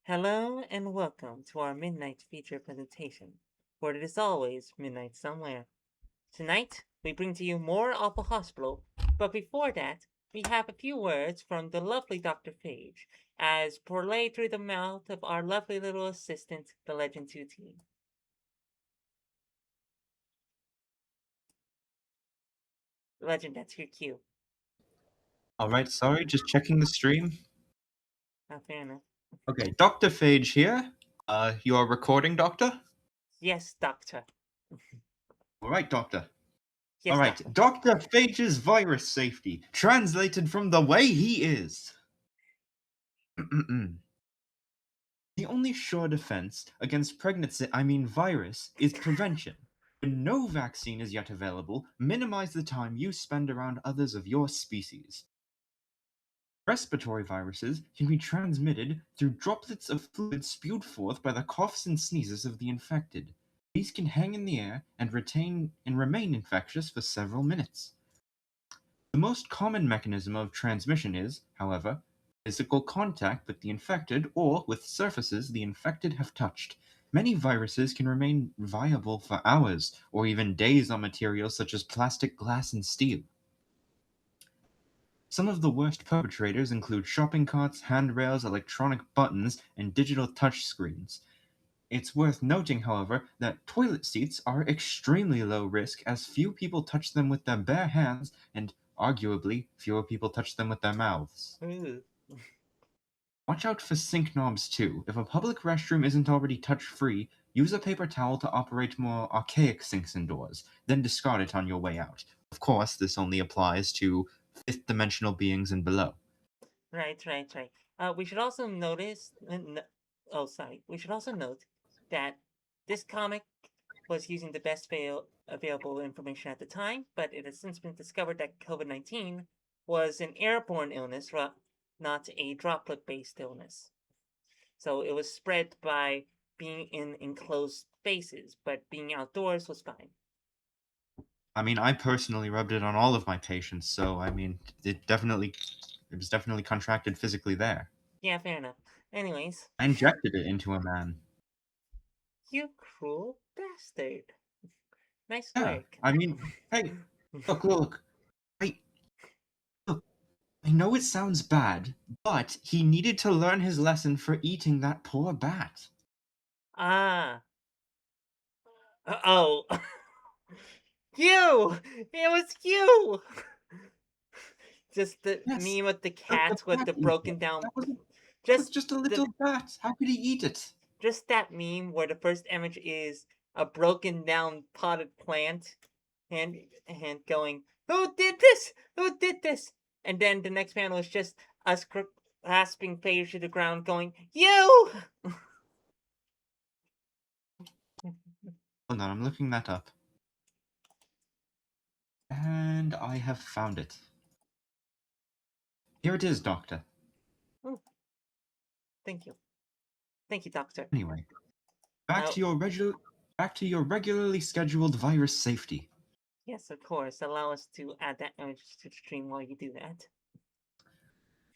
Hello and welcome to our midnight feature presentation, where it is always midnight somewhere. Tonight, we bring to you more Awful Hospital, but before that, we have a few words from the lovely Dr. Phage, as relayed through the mouth of our lovely little assistant, the Legend 2 team. Legend, that's your cue. All right, sorry, just checking the stream. Fair enough. Okay, Dr. Phage here. You are recording, Doctor? Yes, Doctor. All right, Doctor. All Yes, right, Doctor. Dr. Phage's virus safety, translated from the way he is. The only sure defense against virus, is prevention. When no vaccine is yet available, minimize the time you spend around others of your species. Respiratory viruses can be transmitted through droplets of fluid spewed forth by the coughs and sneezes of the infected. These can hang in the air and remain infectious for several minutes. The most common mechanism of transmission is, however, physical contact with the infected or with surfaces the infected have touched. Many viruses can remain viable for hours or even days on materials such as plastic, glass, and steel. Some of the worst perpetrators include shopping carts, handrails, electronic buttons, and digital touchscreens. It's worth noting, however, that toilet seats are extremely low risk as few people touch them with their bare hands and, arguably, fewer people touch them with their mouths. Ooh. Watch out for sink knobs too. If a public restroom isn't already touch-free, use a paper towel to operate more archaic sinks and doors, then discard it on your way out. Of course, this only applies to fifth dimensional beings and below. Right. We should also notice. Oh, sorry. We should also note that this comic was using the best available information at the time, but it has since been discovered that COVID-19 was an airborne illness, not a droplet based illness. So it was spread by being in enclosed spaces, but being outdoors was fine. I personally rubbed it on all of my patients, so it was definitely contracted physically there. Yeah, fair enough. Anyways, I injected it into a man. you cruel bastard. Nice Yeah, work. hey, look. I look. I know it sounds bad, but he needed to learn his lesson for eating that poor bat. Ah. Oh. You! It was you! Just the Yes, meme with the the cat with bat the eater. broken down. That was Just just a the little bat. How could he eat it? just that meme where the first image is a broken down potted plant, and going, "Who did this? Who did this?" And then the next panel is just us clasping Phage to the ground, going, "You!" Hold on, I'm looking that up. And I have found it. Here it is, Doctor. Oh, thank you, thank you, Doctor. Anyway, back Oh, to your regular back to your regularly scheduled virus safety. yes, of course. Allow us to add that image to the stream while you do that.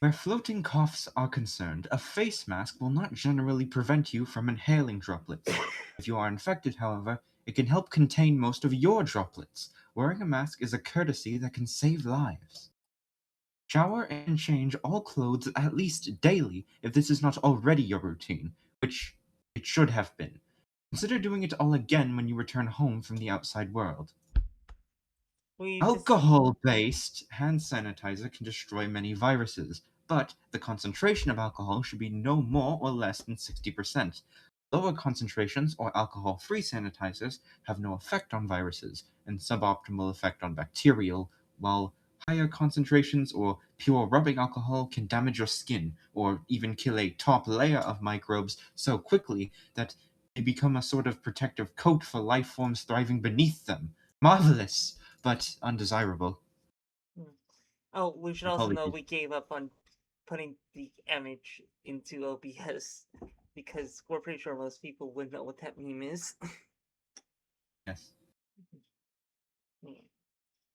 Where floating coughs are concerned, a face mask will not generally prevent you from inhaling droplets. If you are infected, however, it can help contain most of your droplets. Wearing a mask is a courtesy that can save lives. Shower and change all clothes at least daily if this is not already your routine, which it should have been. Consider doing it all again when you return home from the outside world. We just Alcohol-based hand sanitizer can destroy many viruses, but the concentration of alcohol should be no more or less than 60%. Lower concentrations or alcohol-free sanitizers have no effect on viruses and suboptimal effect on bacterial, while higher concentrations or pure rubbing alcohol can damage your skin or even kill a top layer of microbes so quickly that they become a sort of protective coat for life forms thriving beneath them. Marvelous! But undesirable. Hmm. Oh, we should also know Apologies. we gave up on putting the image into OBS because we're pretty sure most people would know what that meme is. Yes. Yeah.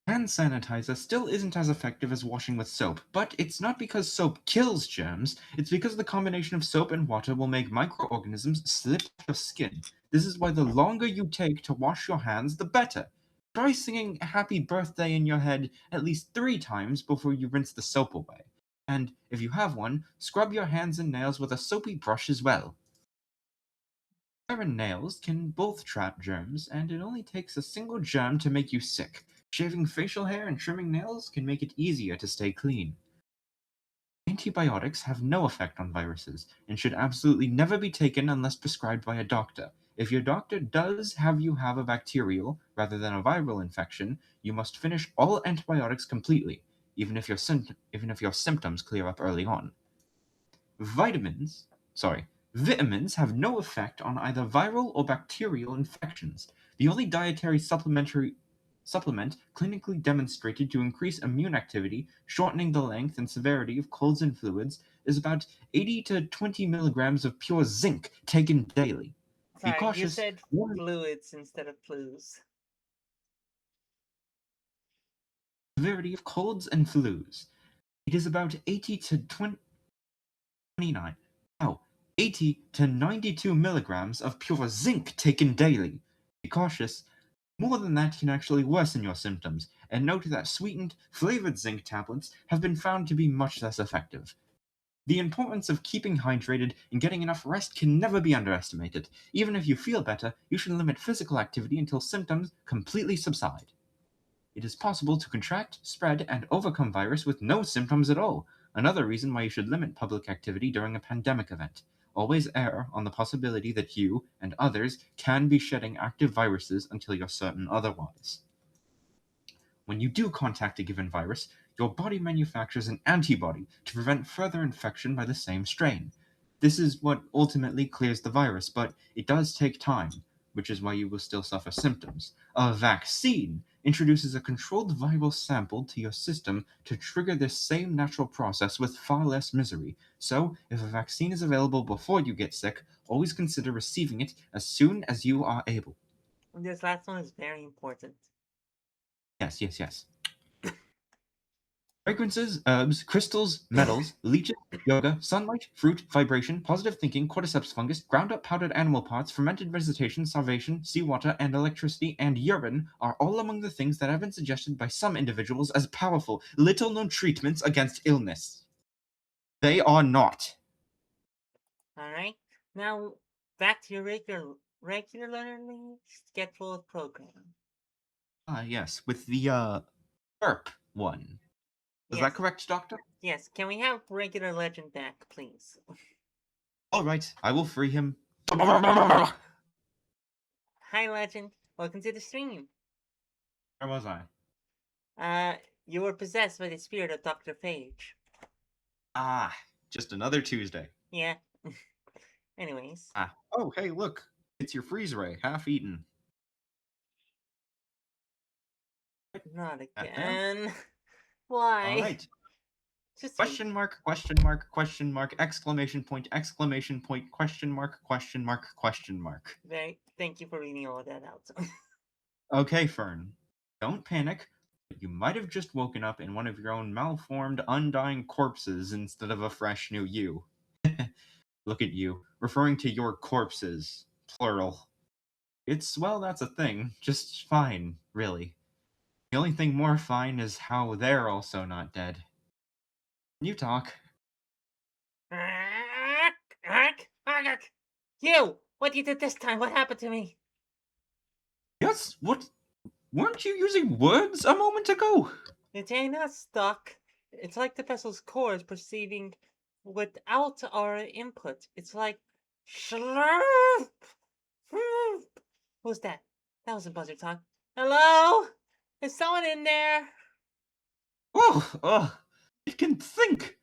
Hand sanitizer still isn't as effective as washing with soap, but it's not because soap kills germs, it's because the combination of soap and water will make microorganisms slip off your skin. This is why the longer you take to wash your hands, the better. Try singing happy birthday in your head at least 3 times before you rinse the soap away. And if you have one, scrub your hands and nails with a soapy brush as well. Hair and nails can both trap germs, and it only takes a single germ to make you sick. Shaving facial hair and trimming nails can make it easier to stay clean. Antibiotics have no effect on viruses and should absolutely never be taken unless prescribed by a doctor. If your doctor does have you have a bacterial rather than a viral infection, you must finish all antibiotics completely, even if your symptoms clear up early on. Vitamins, sorry, Vitamins have no effect on either viral or bacterial infections. The only dietary supplement clinically demonstrated to increase immune activity, shortening the length and severity of colds and fluids, is about 80 to 20 milligrams of pure zinc taken daily. Be Sorry, you cautious. said fluids instead of flus. Severity of colds and flus. It is about 80 to 29. No, 80 to 92 milligrams of pure zinc taken daily. Be cautious. More than that can actually worsen your symptoms, and note that sweetened, flavored zinc tablets have been found to be much less effective. The importance of keeping hydrated and getting enough rest can never be underestimated. Even if you feel better, you should limit physical activity until symptoms completely subside. It is possible to contract, spread, and overcome virus with no symptoms at all. Another reason why you should limit public activity during a pandemic event. Always err on the possibility that you and others can be shedding active viruses until you're certain otherwise. When you do contact a given virus, your body manufactures an antibody to prevent further infection by the same strain. This is what ultimately clears the virus, but it does take time, which is why you will still suffer symptoms. A vaccine introduces a controlled viral sample to your system to trigger this same natural process with far less misery. So, if a vaccine is available before you get sick, always consider receiving it as soon as you are able. This last one is very important. Yes, yes, yes. Fragrances, herbs, crystals, metals, leeches, yoga, sunlight, fruit, vibration, positive thinking, cordyceps fungus, ground up powdered animal parts, fermented vegetation, salvation, seawater, and electricity, and urine are all among the things that have been suggested by some individuals as powerful, little known treatments against illness. They are not. Alright? Now, back to your regularly scheduled program. Ah, yes, with the burp one. Is that Yes, correct, Doctor? yes. Can we have regular legend back, please? All right, I will free him. Hi, legend. Welcome to the stream. Where was I? You were possessed by the spirit of Dr. Page. Ah, just another Tuesday. Yeah. Anyways. Ah. Oh, hey, look. It's your freeze ray, half eaten. Not That down? again. Why? All right. Just Question mark, question mark, question mark, exclamation point, question mark, question mark, question mark. very. Thank you for reading all of that out. Okay, Fern. Don't panic. You might have just woken up in one of your own malformed, undying corpses instead of a fresh new you. Look at you, referring to your corpses, plural. Well, that's a thing. Just fine, really. The only thing more fine is how they're also not dead. You talk. You! What you did this time? What happened to me? Yes, what? Weren't you using words a moment ago? It ain't not stuck. It's like the vessel's core is perceiving without our input. It's like slurp. Who's that? That was a buzzer talk. Hello? Is someone in there? Oh, it can think.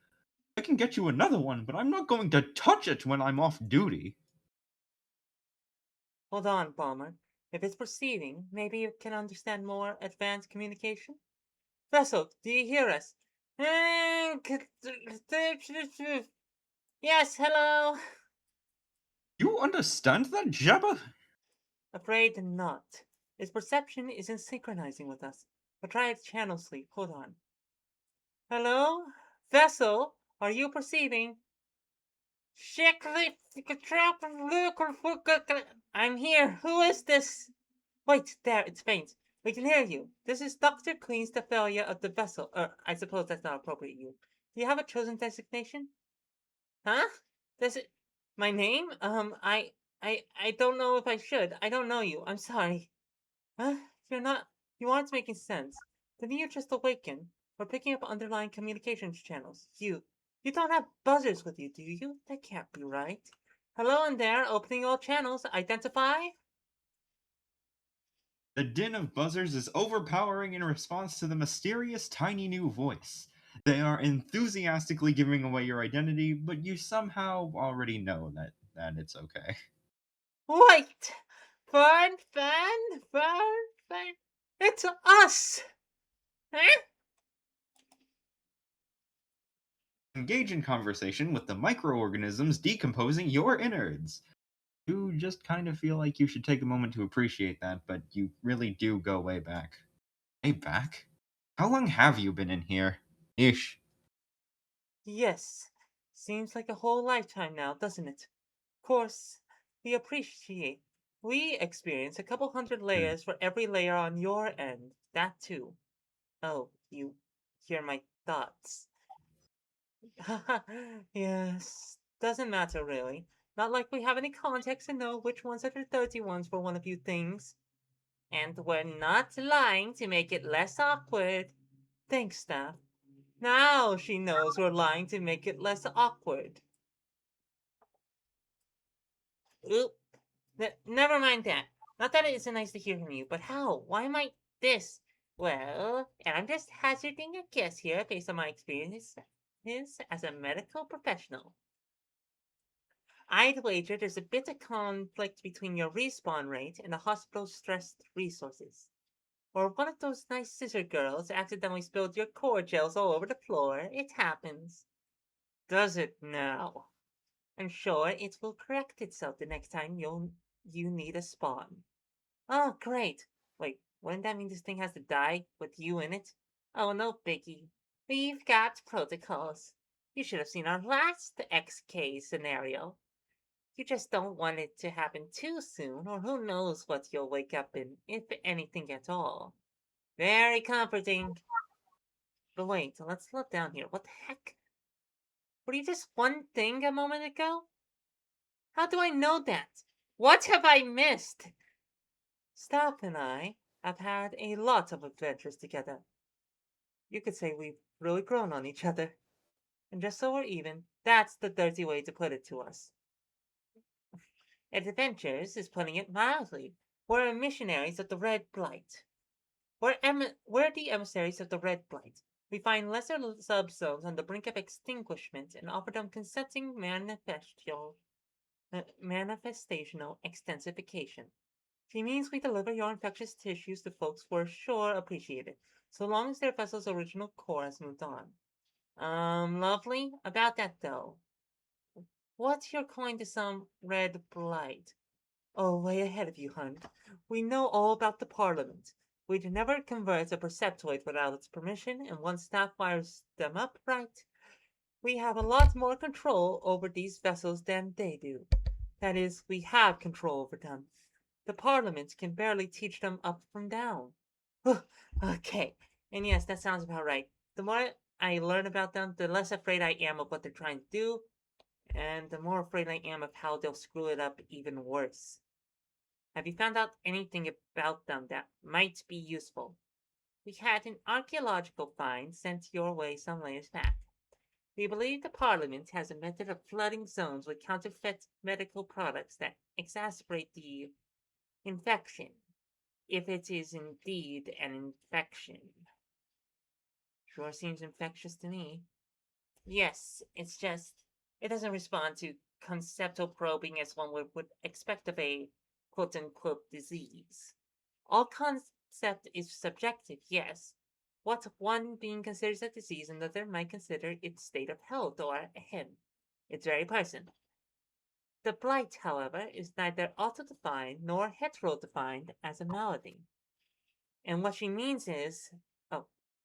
I can get you another one, but I'm not going to touch it when I'm off duty. Hold on, Palmer. If it's perceiving, maybe it can understand more advanced communication? Vessel, do you hear us? Yes, hello. You understand that, Jabba? Afraid not. Its perception isn't synchronizing with us. But try channel sleep. Hold on. Hello? Vessel, are you perceiving? I'm here. Who is this? Wait, there, it's faint. We can hear you. This is Doctor Cleans the failure of the vessel. I suppose that's not appropriate. You. Do you have a chosen designation? Huh? This is my name? I don't know if I should. I don't know you. I'm sorry. Huh? You're not. You aren't making sense. Didn't you just awaken? We're picking up underlying communications channels. You don't have buzzers with you, do you? That can't be right. Hello in there, opening all channels. Identify? The din of buzzers is overpowering in response to the mysterious tiny new voice. They are enthusiastically giving away your identity, but you somehow already know that it's okay. Wait! Fern! It's us! Huh? Engage in conversation with the microorganisms decomposing your innards. You just kind of feel like you should take a moment to appreciate that, but you really do go way back. Way back? How long have you been in here? Ish. Yes. Seems like a whole lifetime now, doesn't it? Of course, we appreciate. We experience a couple hundred Hmm. layers for every layer on your end. That too. Oh, you hear my thoughts. Yes. Doesn't matter really. Not like we have any context to know which ones are the dirty ones for one of you things. And we're not lying to make it less awkward. Thanks, Staff. Now she knows we're lying to make it less awkward. Oop. Never mind that. Not that it isn't nice to hear from you, but how? Why might this? Well, and I'm just hazarding a guess here based on my experience as a medical professional. I'd wager there's a bit of conflict between your respawn rate and the hospital's stressed resources. Or one of those nice scissor girls accidentally spilled your core gels all over the floor. It happens. Does it now? I'm sure it will correct itself the next time you need a spawn. Oh, great. Wait, wouldn't that mean this thing has to die with you in it? Oh, no biggie. We've got protocols. You should have seen our last XK scenario. You just don't want it to happen too soon, or who knows what you'll wake up in, if anything at all. Very comforting. But wait, let's slow down here. What the heck? Were you just one thing a moment ago? How do I know that? What have I missed? Staff and I have had a lot of adventures together. You could say we've really grown on each other. And just so we're even, that's the dirty way to put it to us. Adventures is putting it mildly. We're missionaries of the Red Blight. We're the emissaries of the Red Blight. We find lesser subzones on the brink of extinguishment and offer them consenting manifestational extensification. She means we deliver your infectious tissues to folks who are sure appreciate it, so long as their vessel's original core has moved on. Lovely. About that though. What's your coin to some red blight? Oh, way ahead of you, hun. We know all about the Parliament. We'd never convert a Perceptoid without its permission, and once staff wires them up right, we have a lot more control over these vessels than they do. That is, we have control over them. The Parliament can barely teach them up from down. Okay, and yes, that sounds about right. The more I learn about them, the less afraid I am of what they're trying to do, and the more afraid I am of how they'll screw it up even worse. Have you found out anything about them that might be useful? We had an archaeological find sent your way some layers back. We believe the Parliament has a method of flooding zones with counterfeit medical products that exacerbate the infection, if it is indeed an infection. Sure seems infectious to me. Yes, it's just, it doesn't respond to conceptual probing as one would expect of a quote unquote disease. All concept is subjective, yes. What one being considers a disease, another might consider its state of health or ahem. It's very personal. The blight, however, is neither auto-defined nor hetero-defined as a malady. And what she means is,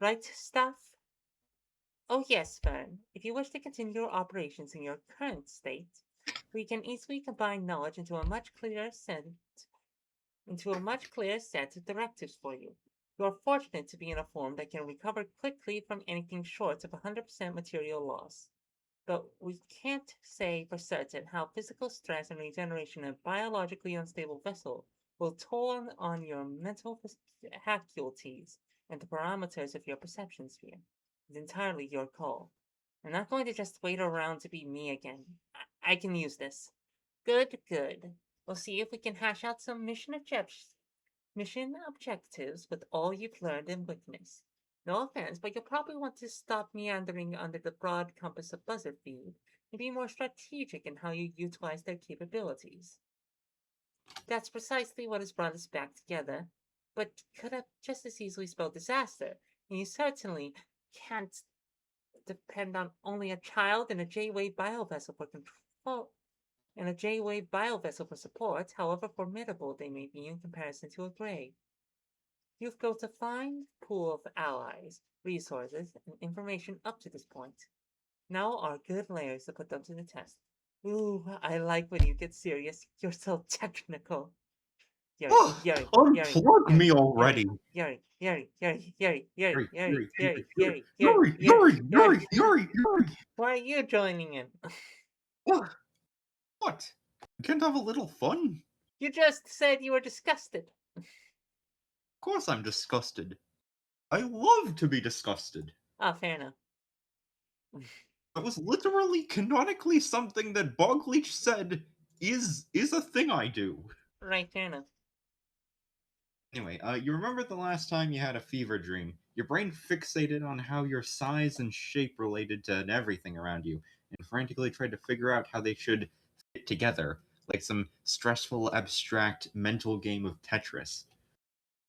Right, staff? Oh yes, Fern. If you wish to continue your operations in your current state, we can easily combine knowledge into a much clearer set of directives for you. You are fortunate to be in a form that can recover quickly from anything short of 100% material loss. But we can't say for certain how physical stress and regeneration in a biologically unstable vessel will toll on your mental faculties and the parameters of your perception sphere. It's entirely your call. I'm not going to just wait around to be me again. I can use this. Good, good. We'll see if we can hash out some mission objectives with all you've learned and witnessed. No offense, but you'll probably want to stop meandering under the broad compass of Buzzardfield and be more strategic in how you utilize their capabilities. That's precisely what has brought us back together, but could have just as easily spelled disaster, and you certainly can't depend on only a child and a J-Wave biovessel for control and a J-Wave biovessel for support, however formidable they may be in comparison to a Gray. You've built a fine pool of allies, resources, and information up to this point. Now are good layers to put them to the test. Ooh, I like when you get serious. You're so technical. Yuri, Ugh, Yuri, Yuri, unplug Yuri, me already. Yuri, Yuri, Yuri, Yuri, Yuri, Yuri, Yuri, Yuri, Yuri, Yuri, Yuri, Yuri, Yuri, Yuri, Yuri, Yuri, Yuri. Yuri, Yuri, Yuri. Why are you joining in? Ugh, what? Can't have a little fun? You just said you were disgusted. Of course I'm disgusted. I love to be disgusted. Ah, fair enough. That was literally canonically something that Bogleach said is a thing I do. Right, fair enough. Anyway, you remember the last time you had a fever dream? Your brain fixated on how your size and shape related to everything around you, and frantically tried to figure out how they should fit together, like some stressful, abstract mental game of Tetris.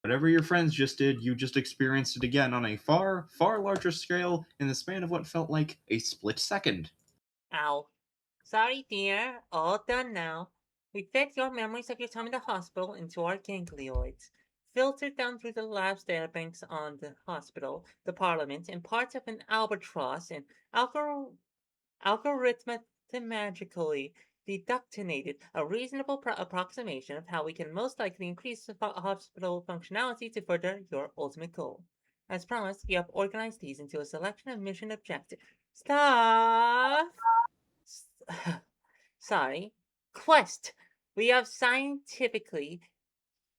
Whatever your friends just did, you just experienced it again on a far, far larger scale in the span of what felt like a split second. Ow. Sorry, dear. All done now. We fed your memories of your time in the hospital into our ganglioids, filtered down through the lab's databanks on the hospital, the parliament, and parts of an albatross, and algorithmically deductinated a reasonable approximation of how we can most likely increase the hospital functionality to further your ultimate goal. As promised, we have organized these into a selection of mission objectives. Stuff! Sorry, quest. We have scientifically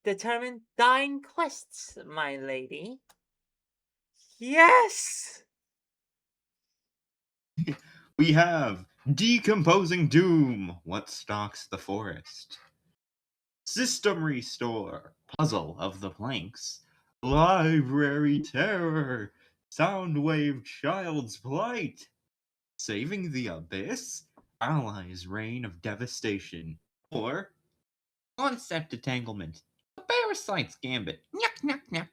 determined dying quests, my lady. Yes! We have Decomposing Doom, What Stalks the Forest. System Restore, Puzzle of the Planks. Library Terror, Soundwave Child's Plight. Saving the Abyss, Allies' Reign of Devastation. Or Concept Entanglement, The Parasite's Gambit. Nyuk, nyuk, nyuk.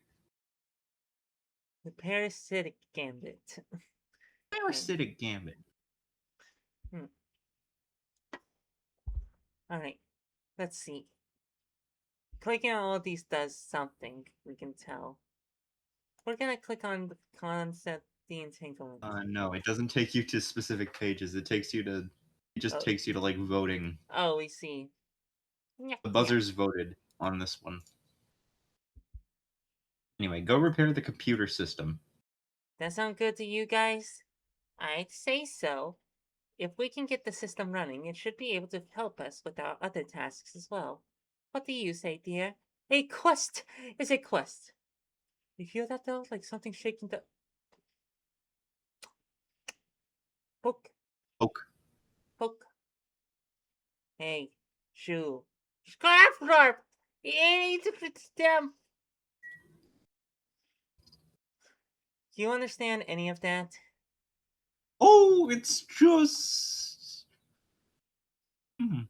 The parasitic gambit. Parasitic Gambit. Hmm. Alright, let's see. Clicking on all of these does something, we can tell. We're gonna click on the concept, the entanglement. No, it doesn't take you to specific pages. It just Oh, takes you to like voting. oh, we see. Nyuk, The nyuk. buzzers voted on this one. Anyway, go repair the computer system. That sound good to you guys? I'd say so. If we can get the system running, it should be able to help us with our other tasks as well. What do you say, dear? A quest is a quest. You feel that though? Like something shaking the book, Oak. book. Hey, shoo. Scrapsnarf! You need to fix them. Do you understand any of that? Oh, it's just. Hmm.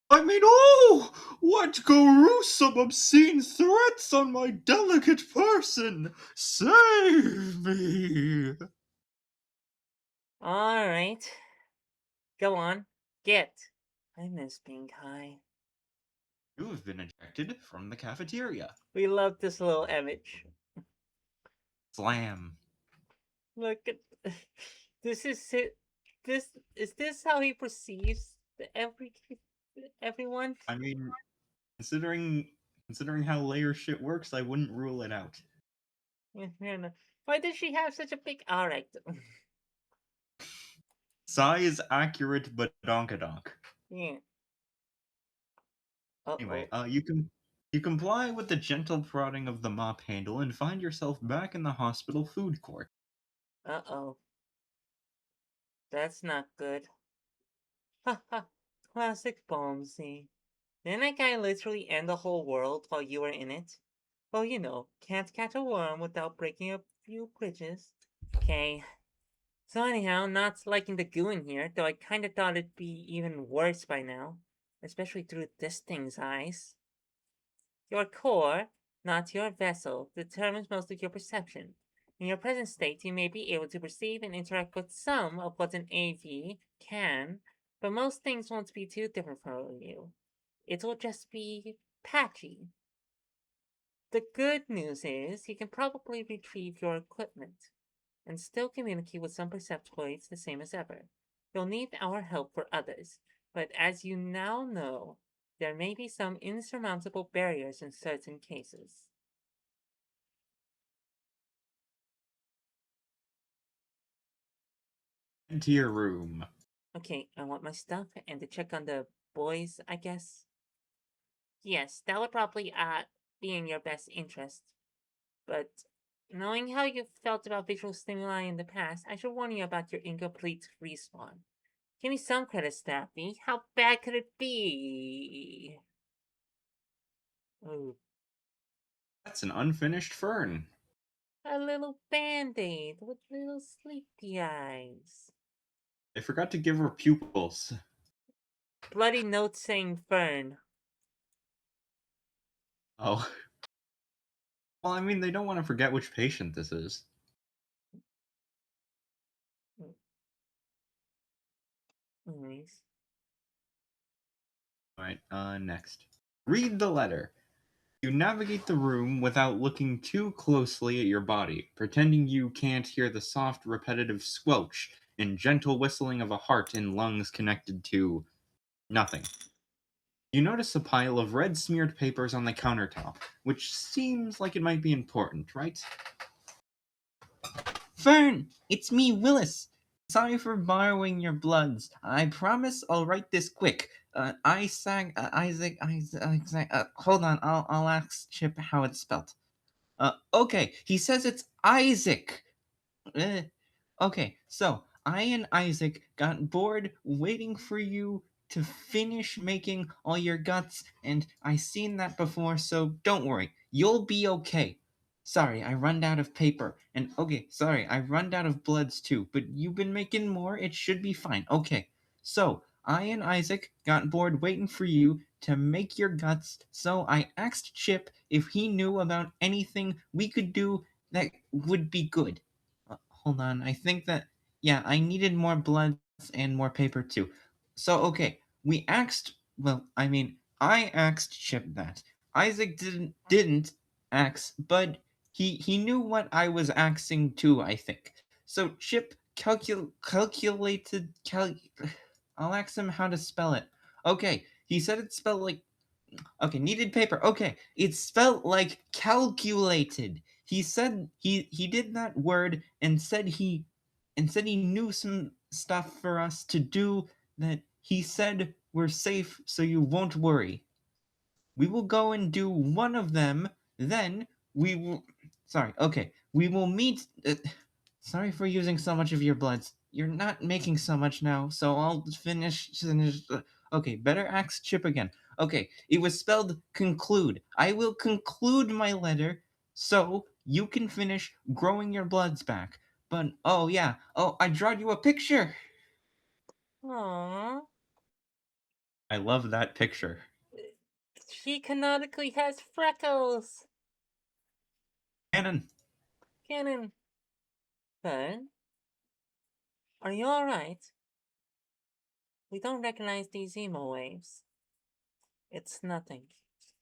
I mean, oh, what gruesome, obscene threats on my delicate person! Save me! Alright. Go on. Get. I miss being high. You have been ejected from the cafeteria. We love this little image. Slam. Look at this is it. This how he perceives everyone? I mean, considering considering how layer shit works, I wouldn't rule it out. Yeah, fair enough. Why does she have such a big? All right. Sai is accurate, but donkadonk. Yeah. Uh Anyway, oh. you comply with the gentle prodding of the mop handle and find yourself back in the hospital food court. Uh oh. That's not good. Ha ha. Classic Bombsy. Didn't that guy literally end the whole world while you were in it? Well, you know, can't catch a worm without breaking a few bridges. Okay. So anyhow, not liking the goo in here, though I kinda thought it'd be even worse by now. Especially through this thing's eyes. Your core, not your vessel, determines most of your perception. In your present state, you may be able to perceive and interact with some of what an AV can, but most things won't be too different from you. It'll just be patchy. The good news is you can probably retrieve your equipment and still communicate with some Perceptoids the same as ever. You'll need our help for others, but as you now know, there may be some insurmountable barriers in certain cases. Into your room. Okay, I want my stuff and to check on the boys, I guess. Yes, that would probably be in your best interest. But knowing how you felt about visual stimuli in the past, I should warn you about your incomplete respawn. Give me some credit, Staffy. How bad could it be? Oh, That's an unfinished fern. a little band-aid with little sleepy eyes. I forgot to give her pupils. Bloody note saying Fern. Oh. Well, I mean, they don't want to forget which patient this is. Nice. Alright, next. Read the letter. You navigate the room without looking too closely at your body, pretending you can't hear the soft, repetitive squelch and gentle whistling of a heart and lungs connected to nothing. You notice a pile of red smeared papers on the countertop, which seems like it might be important, right? Fern, it's me, Willis. Sorry for borrowing your bloods. I promise I'll write this quick. Isaac. Hold on, I'll ask Chip how it's spelled. Okay, he says it's Isaac. Uh, okay, so I and Isaac got bored waiting for you to finish making all your guts, and I seen that before, so don't worry. You'll be okay. Sorry, I run out of paper. And okay, sorry, I run out of bloods too, but you've been making more, it should be fine. Okay. So, I and Isaac got bored waiting for you to make your guts, so I asked Chip if he knew about anything we could do that would be good. Hold on. I think that yeah, I needed more bloods and more paper too. So okay, we asked. Well, I mean, I asked Chip that. Isaac didn't ask, but he knew what I was asking too. I think. So Chip calculated. I'll ask him how to spell it. Okay, he said it's spelled like okay, needed paper. Okay, it's spelled like calculated. He said he did that word and said he knew some stuff for us to do that he said we're safe so you won't worry. We will go and do one of them, then we will sorry, okay. We will meet sorry for using so much of your bloods. You're not making so much now, so I'll finish. Okay, better ask Chip again. Okay, it was spelled conclude. I will conclude my letter so you can finish growing your bloods back. But oh yeah, oh I drawed you a picture. Aww. I love that picture. She canonically has freckles. Cannon. Canon. Fern, are you alright? We don't recognize these emo waves. It's nothing.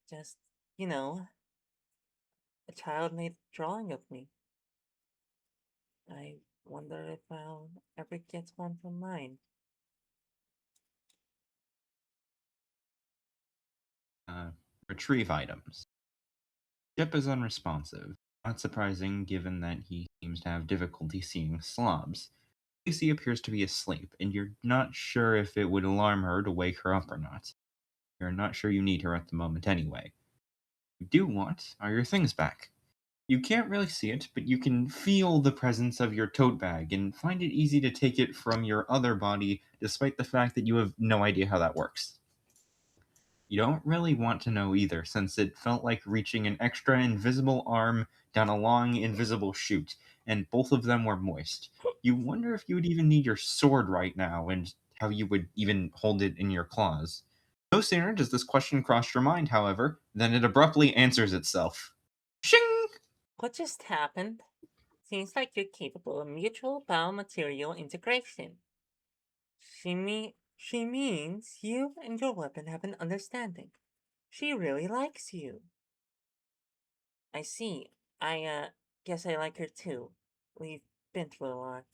Just, you know, a child made drawing of me. I Wonder if I'll ever get one from mine. Retrieve items. Chip is unresponsive. Not surprising given that he seems to have difficulty seeing slobs. Lucy appears to be asleep, and you're not sure if it would alarm her to wake her up or not. You're not sure you need her at the moment anyway. What you do want are your things back. You can't really see it, but you can feel the presence of your tote bag and find it easy to take it from your other body despite the fact that you have no idea how that works. You don't really want to know either, since it felt like reaching an extra invisible arm down a long invisible chute, and both of them were moist. You wonder if you would even need your sword right now, and how you would even hold it in your claws. No sooner does this question cross your mind, however, than it abruptly answers itself. Shing! What just happened? Seems like you're capable of mutual biomaterial integration. She means you and your weapon have an understanding. She really likes you. I see. I guess I like her too. We've been through a lot.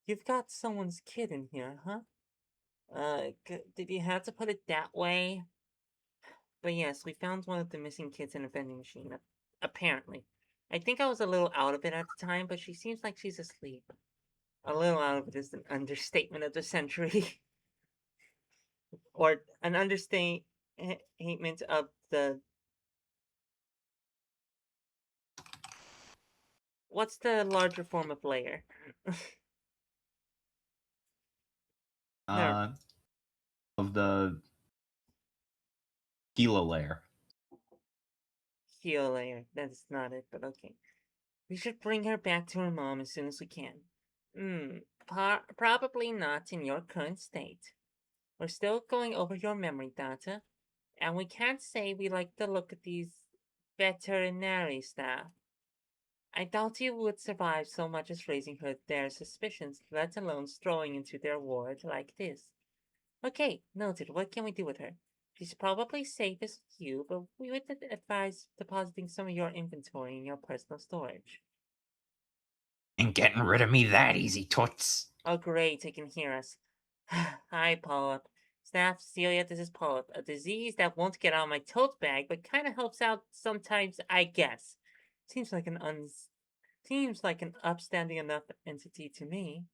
You've got someone's kid in here, huh? Did you have to put it that way? But yes, we found one of the missing kids in a vending machine, apparently. I think I was a little out of it at the time, but she seems like she's asleep. A little out of it is an understatement of the century. Or an understatement of the. What's the larger form of layer? No, Uh, of the kilo layer. heel layer. That's not it, but okay. We should bring her back to her mom as soon as we can. Probably not in your current state. We're still going over your memory data, and we can't say we like the look of these veterinary staff. I doubt you would survive so much as raising their suspicions, let alone throwing into their ward like this. Okay, noted. What can we do with her? She's probably safest with you, but we would advise depositing some of your inventory in your personal storage. Ain't getting rid of me that easy, toots. Oh, great, they can hear us. Hi, Polyp. Snap, Celia, this is Polyp. A disease that won't get out of my tote bag, but kind of helps out sometimes, I guess. Seems like an upstanding enough entity to me.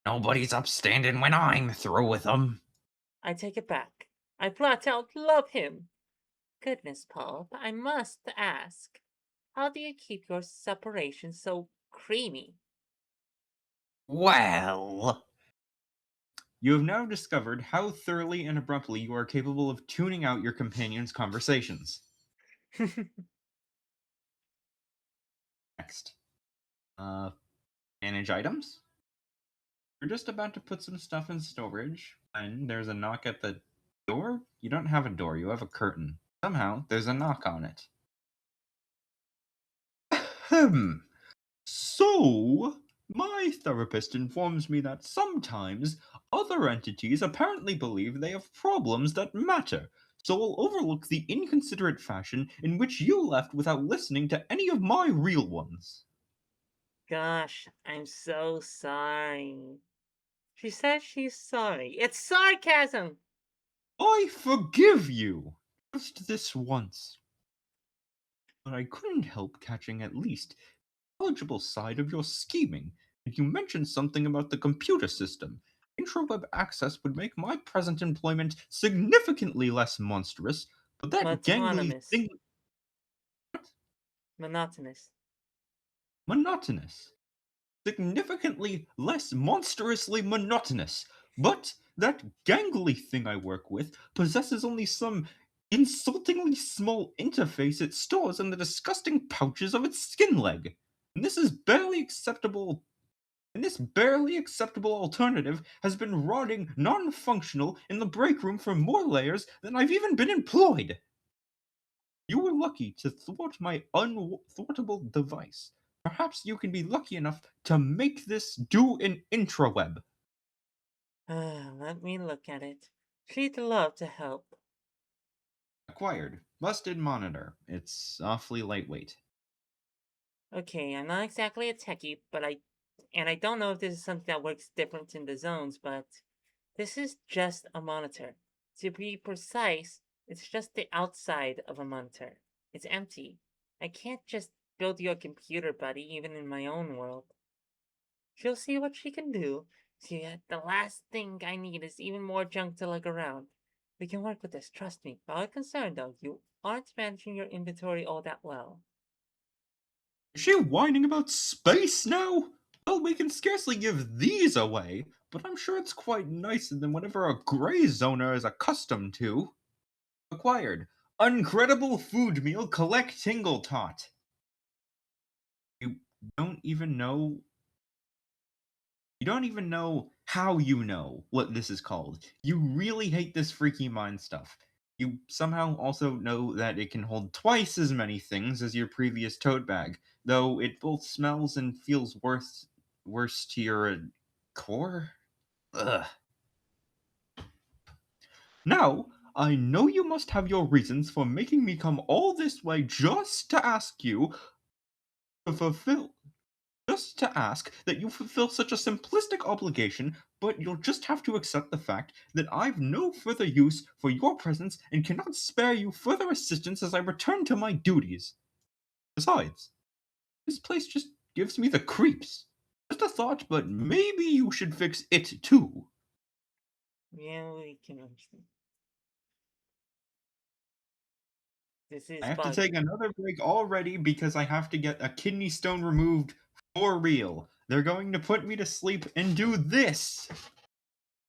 Nobody's upstanding when I'm through with 'em. I take it back. I flat out love him. Goodness, Polyp, I must ask, how do you keep your separation so creamy? Well, You have now discovered how thoroughly and abruptly you are capable of tuning out your companion's conversations. Next. Uh, Manage items? You're just about to put some stuff in storage, and there's a knock at the door? You don't have a door, you have a curtain. Somehow, there's a knock on it. Ahem. So, my therapist informs me that sometimes other entities apparently believe they have problems that matter, so will overlook the inconsiderate fashion in which you left without listening to any of my real ones. Gosh, I'm so sorry. She says she's sorry. It's sarcasm! I forgive you! Just this once. But I couldn't help catching at least the eligible side of your scheming, and you mentioned something about the computer system. Intraweb access would make my present employment significantly less monstrous, but that gangly Monotonous. thing Monotonous. monotonous. Significantly less monstrously monotonous. But that gangly thing I work with possesses only some insultingly small interface it stores in the disgusting pouches of its skin leg. And this is barely acceptable. And this barely acceptable alternative has been rotting non functional in the break room for more layers than I've even been employed. You were lucky to thwart my unthwartable device. Perhaps you can be lucky enough to make this do an intraweb. Let me look at it. She'd love to help. Acquired. Busted monitor. It's awfully lightweight. Okay, I'm not exactly a techie, but I And I don't know if this is something that works different in the zones, but this is just a monitor. To be precise, it's just the outside of a monitor. It's empty. I can't just build you a computer, buddy, even in my own world. She'll see what she can do. See, the last thing I need is even more junk to lug around. We can work with this, trust me. But I'm concerned, though, you aren't managing your inventory all that well. Is she whining about space now? Well, we can scarcely give these away, but I'm sure it's quite nicer than whatever a gray zoner is accustomed to. Acquired. Uncredible food meal collect tingle tot. You don't even know You don't even know how you know what this is called. You really hate this freaky mind stuff. You somehow also know that it can hold twice as many things as your previous tote bag, though it both smells and feels worse to your core. Ugh. Now, I know you must have your reasons for making me come all this way just to ask you to fulfill just to ask that you fulfill such a simplistic obligation, but you'll just have to accept the fact that I've no further use for your presence and cannot spare you further assistance as I return to my duties. Besides, this place just gives me the creeps. Just a thought, but maybe you should fix it too. Yeah, we can understand. This I is have to bug. take another break already because I have to get a kidney stone removed for real. They're going to put me to sleep and do this.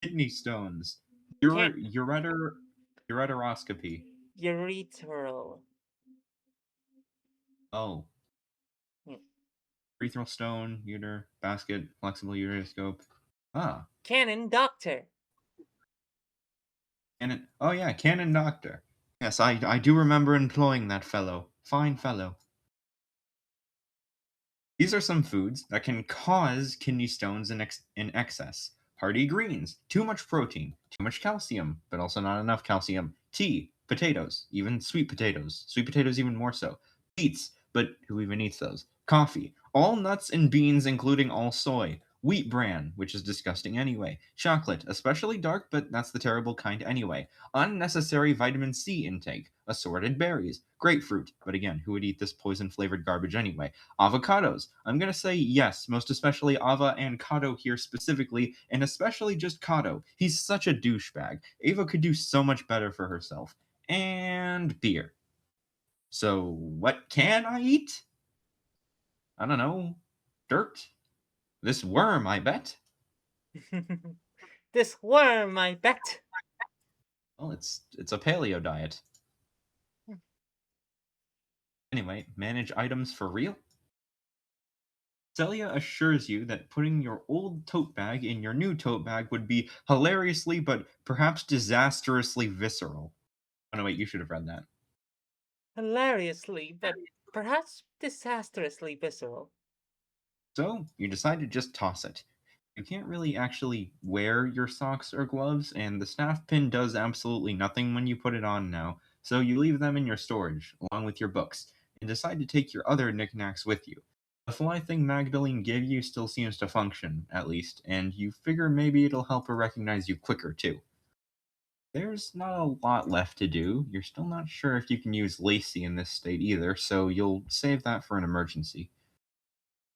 Kidney stones. Can't Ureteroscopy. urethral. Oh, Hmm. urethral stone, uter, basket, flexible ureteroscope. Ah, Canon doctor. canon. Oh yeah, canon doctor. Yes, I do remember employing that fellow. Fine fellow. These are some foods that can cause kidney stones in excess. Hearty greens, too much protein, too much calcium, but also not enough calcium. Tea, potatoes, even sweet potatoes even more so. Beets, but who even eats those? Coffee, all nuts and beans, including all soy. Wheat bran, which is disgusting anyway. Chocolate, especially dark, but that's the terrible kind anyway. Unnecessary vitamin C intake. Assorted berries. Grapefruit, but again, who would eat this poison flavored garbage anyway? Avocados. I'm gonna say yes, most especially Ava and Kato here specifically, and especially just Kato. He's such a douchebag. Ava could do so much better for herself. And beer. So, what can I eat? I don't know. Dirt? This worm, I bet. This worm, I bet. Well, it's a paleo diet. Anyway, manage items for real? Celia assures you that putting your old tote bag in your new tote bag would be hilariously but perhaps disastrously visceral. Oh no, wait, you should have read that. Hilariously, but perhaps disastrously visceral. So, you decide to just toss it. You can't really actually wear your socks or gloves, and the staff pin does absolutely nothing when you put it on now, so you leave them in your storage, along with your books, and decide to take your other knickknacks with you. The fly thing Magdalene gave you still seems to function, at least, and you figure maybe it'll help her recognize you quicker, too. There's not a lot left to do. You're still not sure if you can use Lacey in this state either, so you'll save that for an emergency.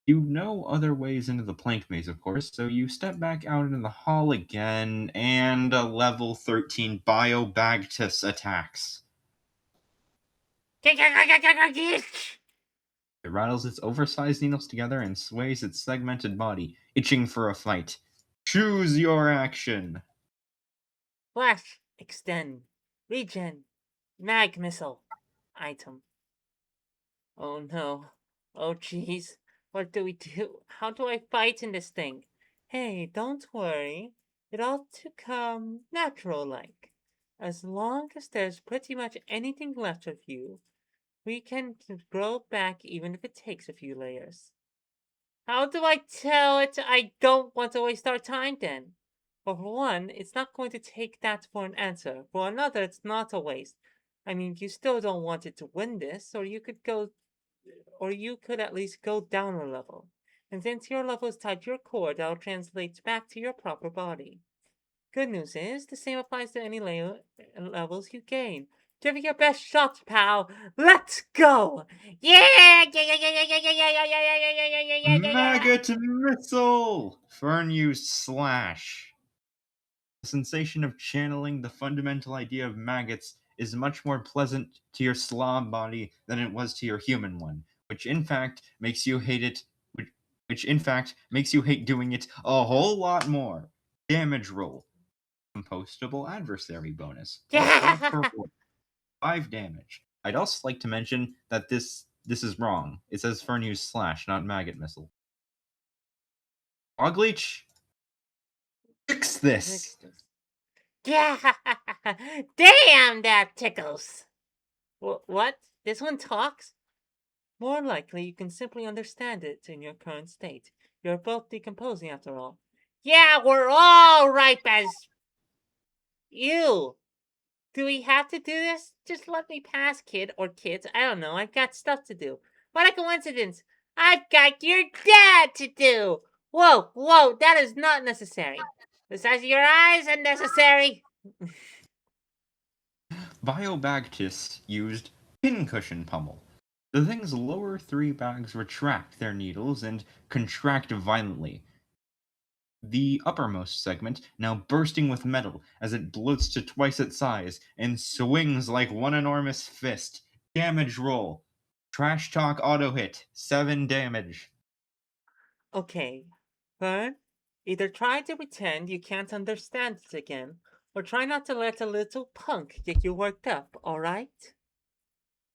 You know other ways into the plank maze, of course, so you step back out into the hall again, and a level 13 Biobagtus attacks. It rattles its oversized needles together and sways its segmented body, itching for a fight. Choose your action. Flash, extend, regen, mag missile, item. Oh no. Oh jeez. What do we do? How do I fight in this thing? Hey, don't worry. It ought to come natural like. As long as there's pretty much anything left of you, we can grow back even if it takes a few layers. How do I tell it I don't want to waste our time then? For one, it's not going to take that for an answer. For another, it's not a waste. I mean, you still don't want it to win this, or you could at least go down a level. And since your level is tied to your core, that'll translate back to your proper body. Good news is, the same applies to any levels you gain. Give it your best shot, pal. Let's go! Yeah! Yeah, yeah, yeah, yeah, yeah, yeah, yeah, yeah, yeah, yeah, yeah, yeah, yeah, yeah, yeah, yeah. Maggot missile! Fern used slash. The sensation of channeling the fundamental idea of maggots is much more pleasant to your slob body than it was to your human one, which in fact makes you hate it. Which in fact makes you hate doing it a whole lot more. Damage roll. Compostable adversary bonus. Plus 5 per Yeah! roll. 5 damage. I'd also like to mention that this is wrong. It says Fern used slash, not maggot missile. Ogleach, fix this! Yeah! Damn, that tickles! What? This one talks? More likely, you can simply understand it in your current state. You're both decomposing after all. Yeah, we're all ripe as you! Do we have to do this? Just let me pass, kid or kids. I don't know. I've got stuff to do. What a coincidence! I've got your dad to do! Whoa, whoa, that is not necessary. The size of your eyes unnecessary. Biobagtis used pincushion pummel. The thing's lower 3 bags retract their needles and contract violently. The uppermost segment now bursting with metal as it bloats to twice its size and swings like one enormous fist. Damage roll. Trash talk auto hit. 7 damage. Okay, Vern, either try to pretend you can't understand it again, or try not to let a little punk get you worked up, alright?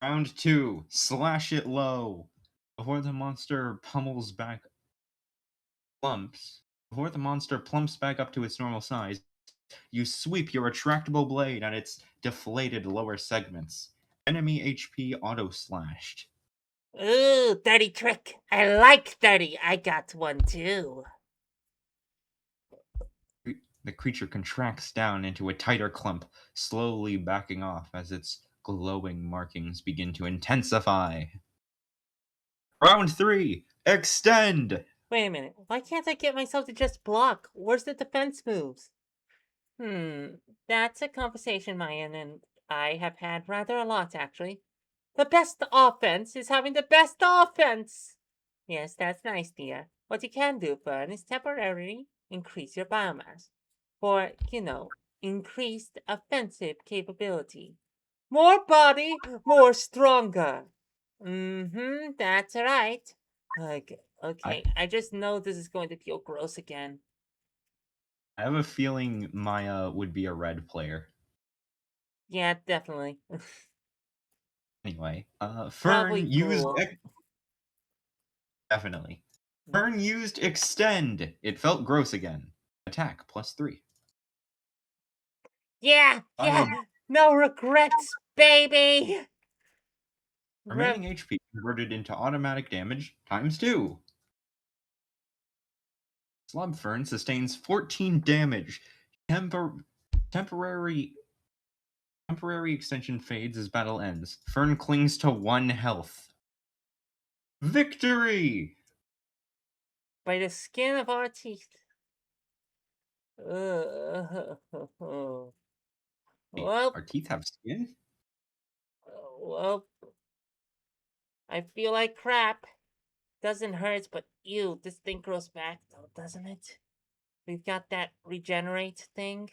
Round 2. Slash it low. Before the monster plumps. Before the monster plumps back up to its normal size, you sweep your retractable blade at its deflated lower segments. Enemy HP auto slashed. Ooh, dirty trick. I like dirty. I got one too. The creature contracts down into a tighter clump, slowly backing off as its glowing markings begin to intensify. Round 3. Extend! Wait a minute. Why can't I get myself to just block? Where's the defense moves? That's a conversation Mayan and I have had rather a lot, actually. The best offense is having the best offense! Yes, that's nice, dear. What you can do, Fern, is temporarily increase your biomass. For, increased offensive capability. More body, more stronger. That's right. I, Okay, I just know this is going to feel gross again. I have a feeling Maya would be a red player. Yeah, definitely. Anyway, Probably Fern used cool. definitely. Fern used extend. It felt gross again. Attack plus 3. Yeah, Bio no regrets, baby! remaining HP converted into automatic damage times 2. Slub Fern sustains 14 damage. Temporary temporary extension fades as battle ends. Fern clings to 1 health. Victory! By the skin of our teeth. Wait, Well, our teeth have skin? well, I feel like crap. Doesn't hurt, but ew, this thing grows back though, doesn't it? We've got that regenerate thing.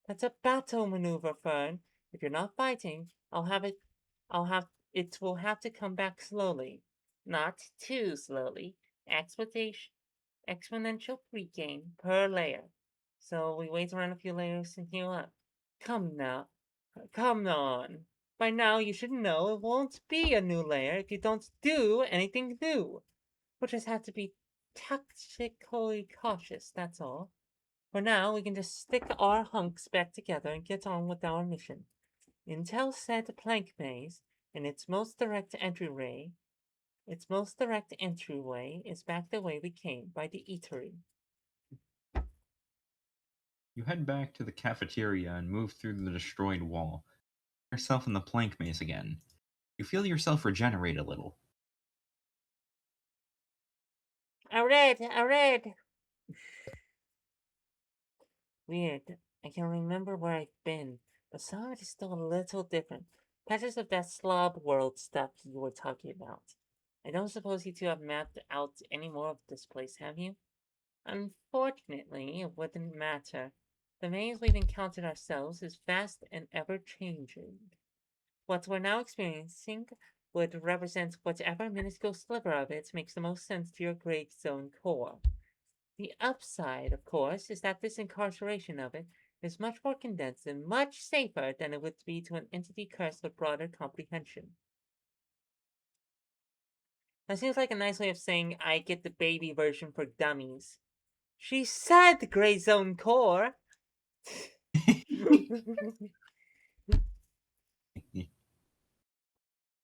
That's a battle maneuver, Fern. If you're not fighting, it will have to come back slowly. Not too slowly. Expectation, exponential regain per layer. So we wait around a few layers and heal up. Come now. Come on. By now you should know it won't be a new layer if you don't do anything new. We'll just have to be tactically cautious, that's all. For now, we can just stick our hunks back together and get on with our mission. Intel said plank maze, and its most direct entryway is back the way we came, by the eatery. You head back to the cafeteria and move through the destroyed wall. Yourself in the plank maze again. You feel yourself regenerate a little. A red. Weird. I can remember where I've been, but some of it is still a little different. Patches of that slob world stuff you were talking about. I don't suppose you two have mapped out any more of this place, have you? Unfortunately, it wouldn't matter. The maze we've encountered ourselves is vast and ever changing. What we're now experiencing would represent whatever minuscule sliver of it makes the most sense to your gray zone core. The upside, of course, is that this incarceration of it is much more condensed and much safer than it would be to an entity cursed with broader comprehension. That seems like a nice way of saying I get the baby version for dummies. She said Gray Zone Core!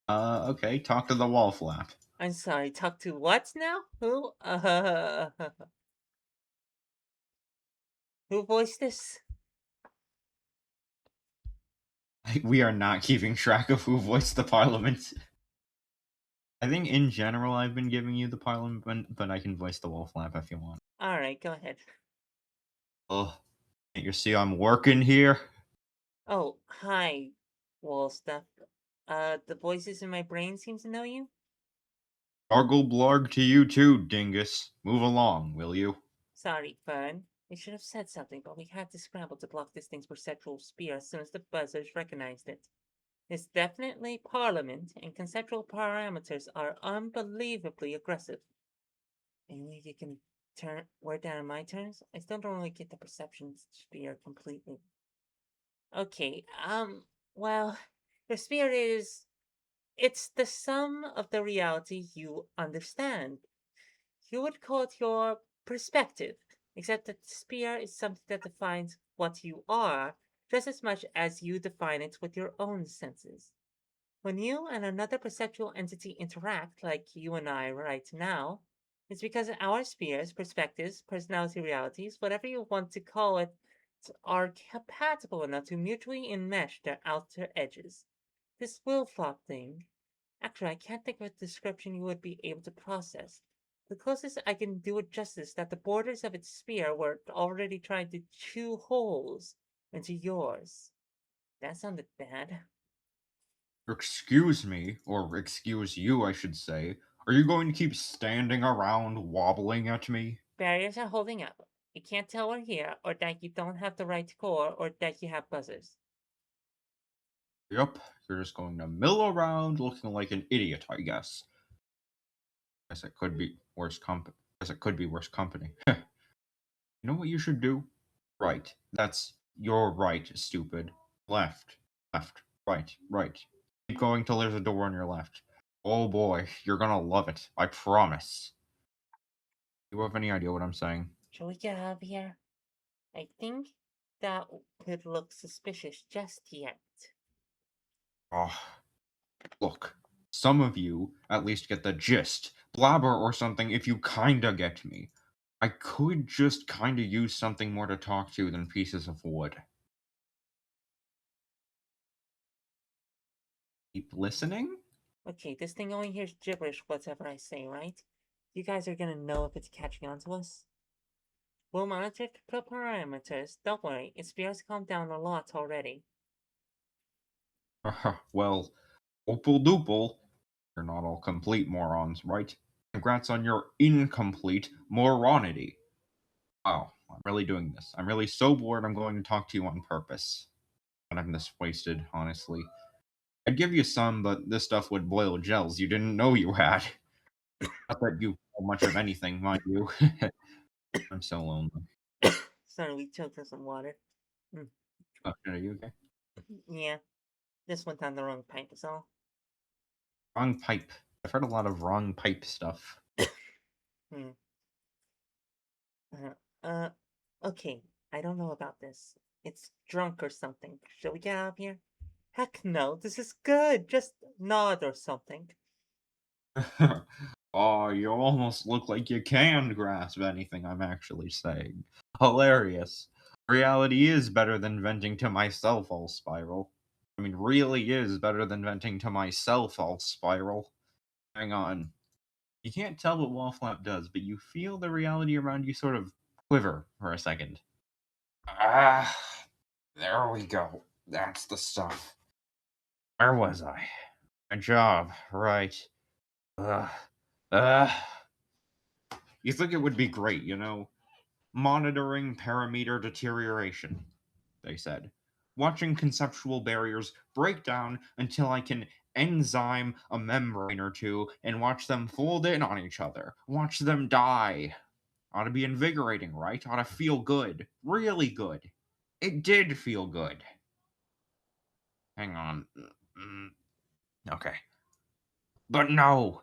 Okay, talk to the wall flap. I'm sorry, talk to what now? Who? Who voiced this? We are not keeping track of who voiced the parliament. I think in general I've been giving you the parliament, but I can voice the wall flap if you want. Alright, go ahead. Oh, can't you see I'm working here? Oh, hi, wall stuff. The voices in my brain seem to know you? Gargle blarg to you too, dingus. Move along, will you? Sorry, Fern. We should have said something, but we had to scramble to block this thing's perceptual spear as soon as the buzzers recognized it. It's definitely Parliament, and conceptual parameters are unbelievably aggressive. Any you can turn word down on my terms? I still don't really get the perception spear completely. Okay, well, the spear is it's the sum of the reality you understand. You would call it your perspective, except that the spear is something that defines what you are just as much as you define it with your own senses. When you and another perceptual entity interact, like you and I right now, it's because our spheres, perspectives, personality realities, whatever you want to call it, are compatible enough to mutually enmesh their outer edges. This will flop thing. Actually, I can't think of a description you would be able to process. The closest I can do it justice is that the borders of its sphere were already trying to chew holes into yours. That sounded bad. Excuse me, or excuse you, I should say. Are you going to keep standing around wobbling at me? Barriers are holding up. You can't tell we're here, or that you don't have the right core, or that you have buzzers. Yup, you're just going to mill around looking like an idiot, I guess. Guess it could be worse company. Guess it could be worse company. You know what you should do? Right. That's your right, stupid. Left. Left. Right. Right. Keep going till there's a door on your left. Oh boy, you're gonna love it. I promise. Do you have any idea what I'm saying? Shall we get out of here? I think that could look suspicious just yet. Oh, look. Some of you at least get the gist. Blabber or something if you kinda get me. I could just kinda use something more to talk to than pieces of wood. Keep listening? Okay, this thing only hears gibberish whatever I say, right? You guys are gonna know if it's catching on to us. We'll monitor the parameters. Don't worry, its spheres calmed down a lot already. Well, opal doople. You're not all complete morons, right? Congrats on your incomplete moronity. Wow, I'm really doing this. I'm really so bored I'm going to talk to you on purpose. But I'm this wasted, honestly. I'd give you some, but this stuff would boil gels you didn't know you had. Not that you know much of anything, mind you. I'm so lonely. Sorry, we choked on some water. Oh, are you okay? Yeah, this went down the wrong pipe is all. Wrong pipe. I've heard a lot of wrong pipe stuff. Hmm. Uh, okay. I don't know about this. It's drunk or something. Shall we get out of here? Heck no, this is good. Just nod or something. Oh, you almost look like you can grasp anything I'm actually saying. Hilarious. Reality is better than venting to myself, all spiral. I mean, really is better than venting to myself, all spiral. Hang on. You can't tell what Wallflap does, but you feel the reality around you sort of quiver for a second. Ah, there we go. That's the stuff. Where was I? A job, right. Ugh. Ugh. You think it would be great, you know? Monitoring parameter deterioration, they said. Watching conceptual barriers break down until I can enzyme a membrane or two and watch them fold in on each other. Watch them die. Ought to be invigorating, right? Ought to feel good. Really good. It did feel good. Hang on. Okay. But no.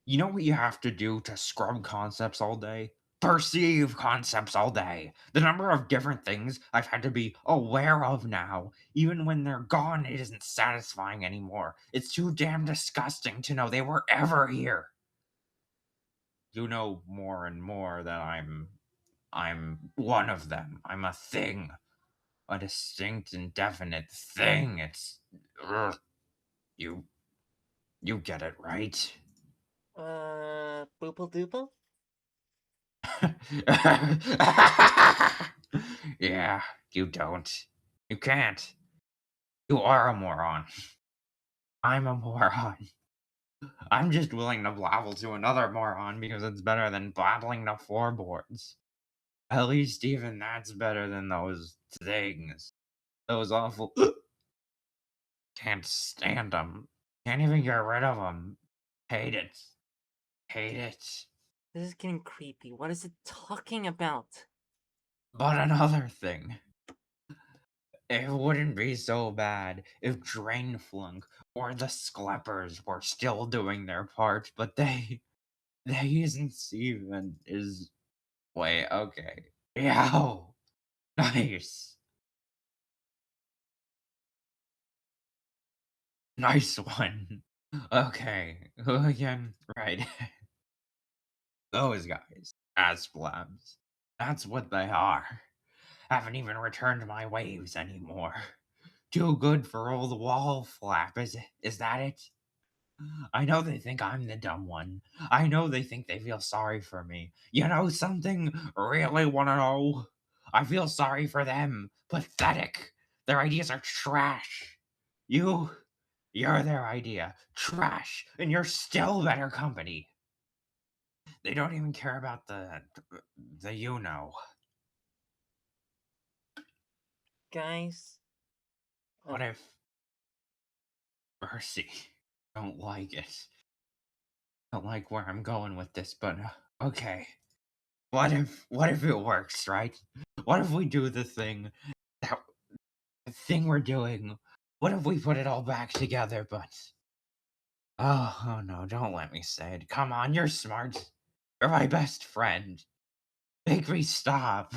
You know what you have to do to scrub concepts all day? Perceive concepts all day. The number of different things I've had to be aware of now, even when they're gone, it isn't satisfying anymore. It's too damn disgusting to know they were ever here. You know more and more that I'm one of them. I'm a thing. A distinct and definite thing. It's ugh. You get it, right? Boople Doople? Yeah, you don't. You can't. You are a moron. I'm a moron. I'm just willing to blabble to another moron because it's better than blabbling to floorboards. At least even that's better than those things. Those awful. Can't stand them. Can't even get rid of them. Hate it. Hate it. This is getting creepy. What is it talking about? But another thing. It wouldn't be so bad if Drainflunk or the Skleppers were still doing their part, but they isn't Steven is wait, okay. Yow. Nice. Nice one. Okay. Who again? Right. Those guys. Asplabs. That's what they are. Haven't even returned my waves anymore. Too good for old wall flap, is that it? I know they think I'm the dumb one. I know they think they feel sorry for me. You know something? Really wanna know? I feel sorry for them. Pathetic. Their ideas are trash. You're their idea. Trash. And you're still better company. They don't even care about the you know. Guys? What if Mercy don't like it? Don't like where I'm going with this, but okay. What if it works, right? What if we do the thing that the thing we're doing? What if we put it all back together, but oh no, don't let me say it. Come on, you're smart. You're my best friend. Make me stop.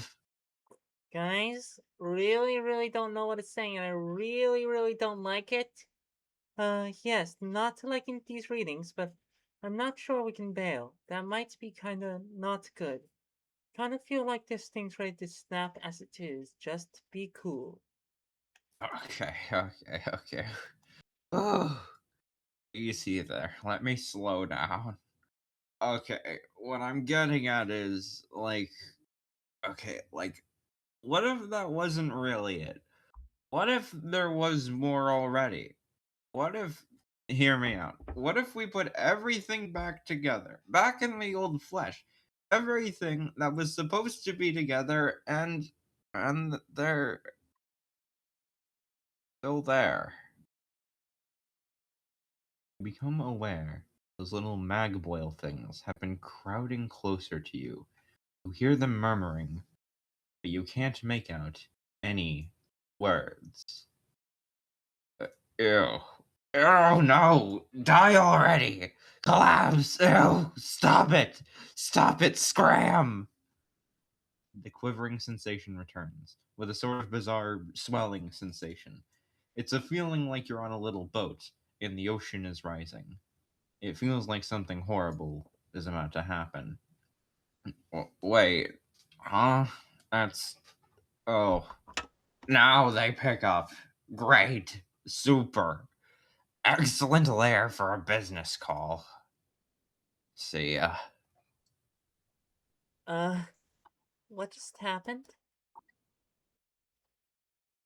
Guys? Really don't know what it's saying, and I really don't like it. Yes, not liking these readings, but I'm not sure we can bail. That might be kinda not good. Kinda feel like this thing's ready to snap as it is. Just be cool. Okay. Oh, easy there. Let me slow down. Okay, what I'm getting at is like, okay, like, what if that wasn't really it? What if there was more already? What if, hear me out, what if we put everything back together, back in the old flesh? Everything that was supposed to be together and they're still there. Become aware those little magboil things have been crowding closer to you. You hear them murmuring, but you can't make out any words. Ew. Oh no! Die already! Collapse! Ew! Stop it! Stop it! Scram! The quivering sensation returns, with a sort of bizarre swelling sensation. It's a feeling like you're on a little boat, and the ocean is rising. It feels like something horrible is about to happen. Wait, huh? That's. Oh. Now they pick up. Great. Super. Excellent lair for a business call. See ya. What just happened?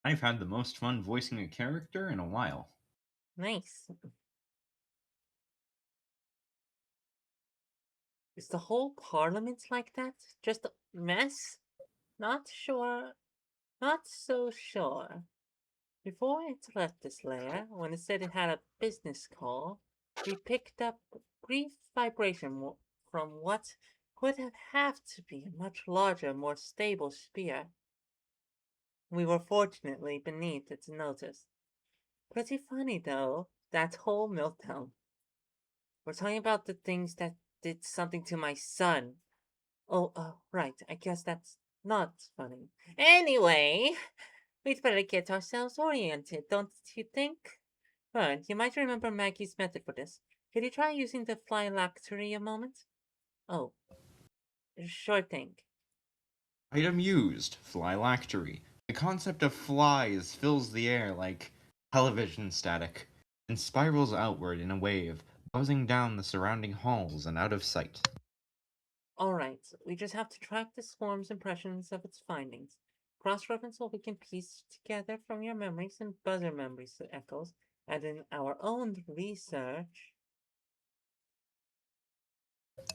I've had the most fun voicing a character in a while. Nice. Is the whole parliament like that? Just a mess? Not sure. Not so sure. Before it left this lair, when it said it had a business call, we picked up a brief vibration from what would have to be a much larger, more stable sphere. We were fortunately beneath its notice. Pretty funny, though, that whole meltdown. We're talking about the things that did something to my son. Oh, right. I guess that's not funny. Anyway, we'd better get ourselves oriented, don't you think? Fern, you might remember Maggie's method for this. Could you try using the phylactery a moment? Oh, sure thing. Item used, phylactery. The concept of flies fills the air like television static and spirals outward in a wave, buzzing down the surrounding halls and out of sight. Alright, we just have to track the swarm's impressions of its findings. Cross-reference what we can piece together from your memories and buzzer memories echoes, and in our own research.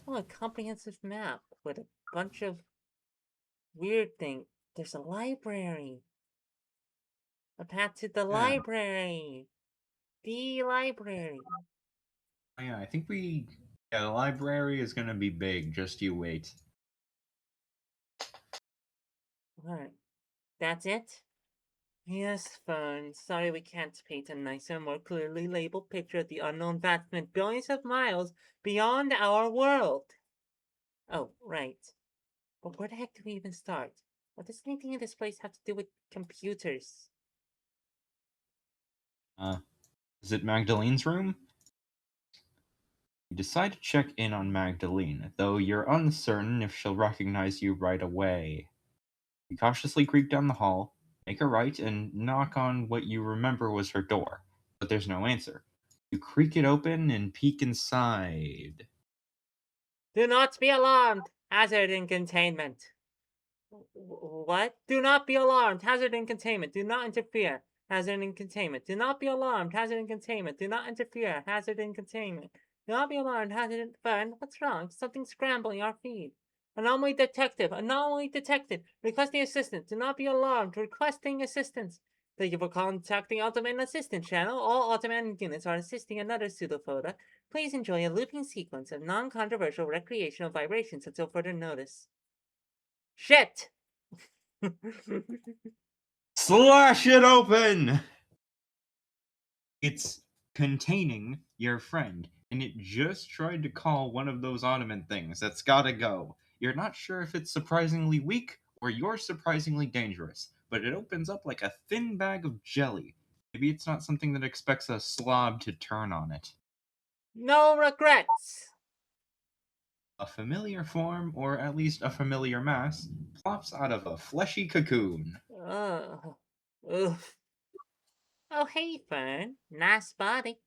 Oh, a comprehensive map with a bunch of weird things. There's a library. A path to the Yeah. library. The library. Yeah, I think the library is gonna be big, just you wait. Alright. That's it? Yes, Fern. Sorry we can't paint a nicer, more clearly labeled picture of the unknown vastment billions of miles beyond our world. Oh, right. But where the heck do we even start? What does anything in this place have to do with computers? Is it Magdalene's room? You decide to check in on Magdalene, though you're uncertain if she'll recognize you right away. You cautiously creep down the hall, make a right, and knock on what you remember was her door, but there's no answer. You creak it open and peek inside. Do not be alarmed! Hazard in containment. What? Do not be alarmed. Hazard in containment. Do not interfere. Hazard in containment. Do not be alarmed. Hazard in containment. Do not interfere. Hazard in containment. Do not be alarmed. Hazard in... Fern, what's wrong? Something's scrambling our feed. Anomaly detective. Anomaly detected. Requesting assistance. Do not be alarmed. Requesting assistance. Thank you for contacting Ultimate Assistant Channel. All Ultimate units are assisting another pseudophoda. Please enjoy a looping sequence of non-controversial recreational vibrations until further notice. Shit! Slash it open! It's containing your friend, and it just tried to call one of those ottoman things that's gotta go. You're not sure if it's surprisingly weak or you're surprisingly dangerous, but it opens up like a thin bag of jelly. Maybe it's not something that expects a slob to turn on it. No regrets! A familiar form, or at least a familiar mass, plops out of a fleshy cocoon. Ugh. Ugh. Oh, hey, Fern. Nice body.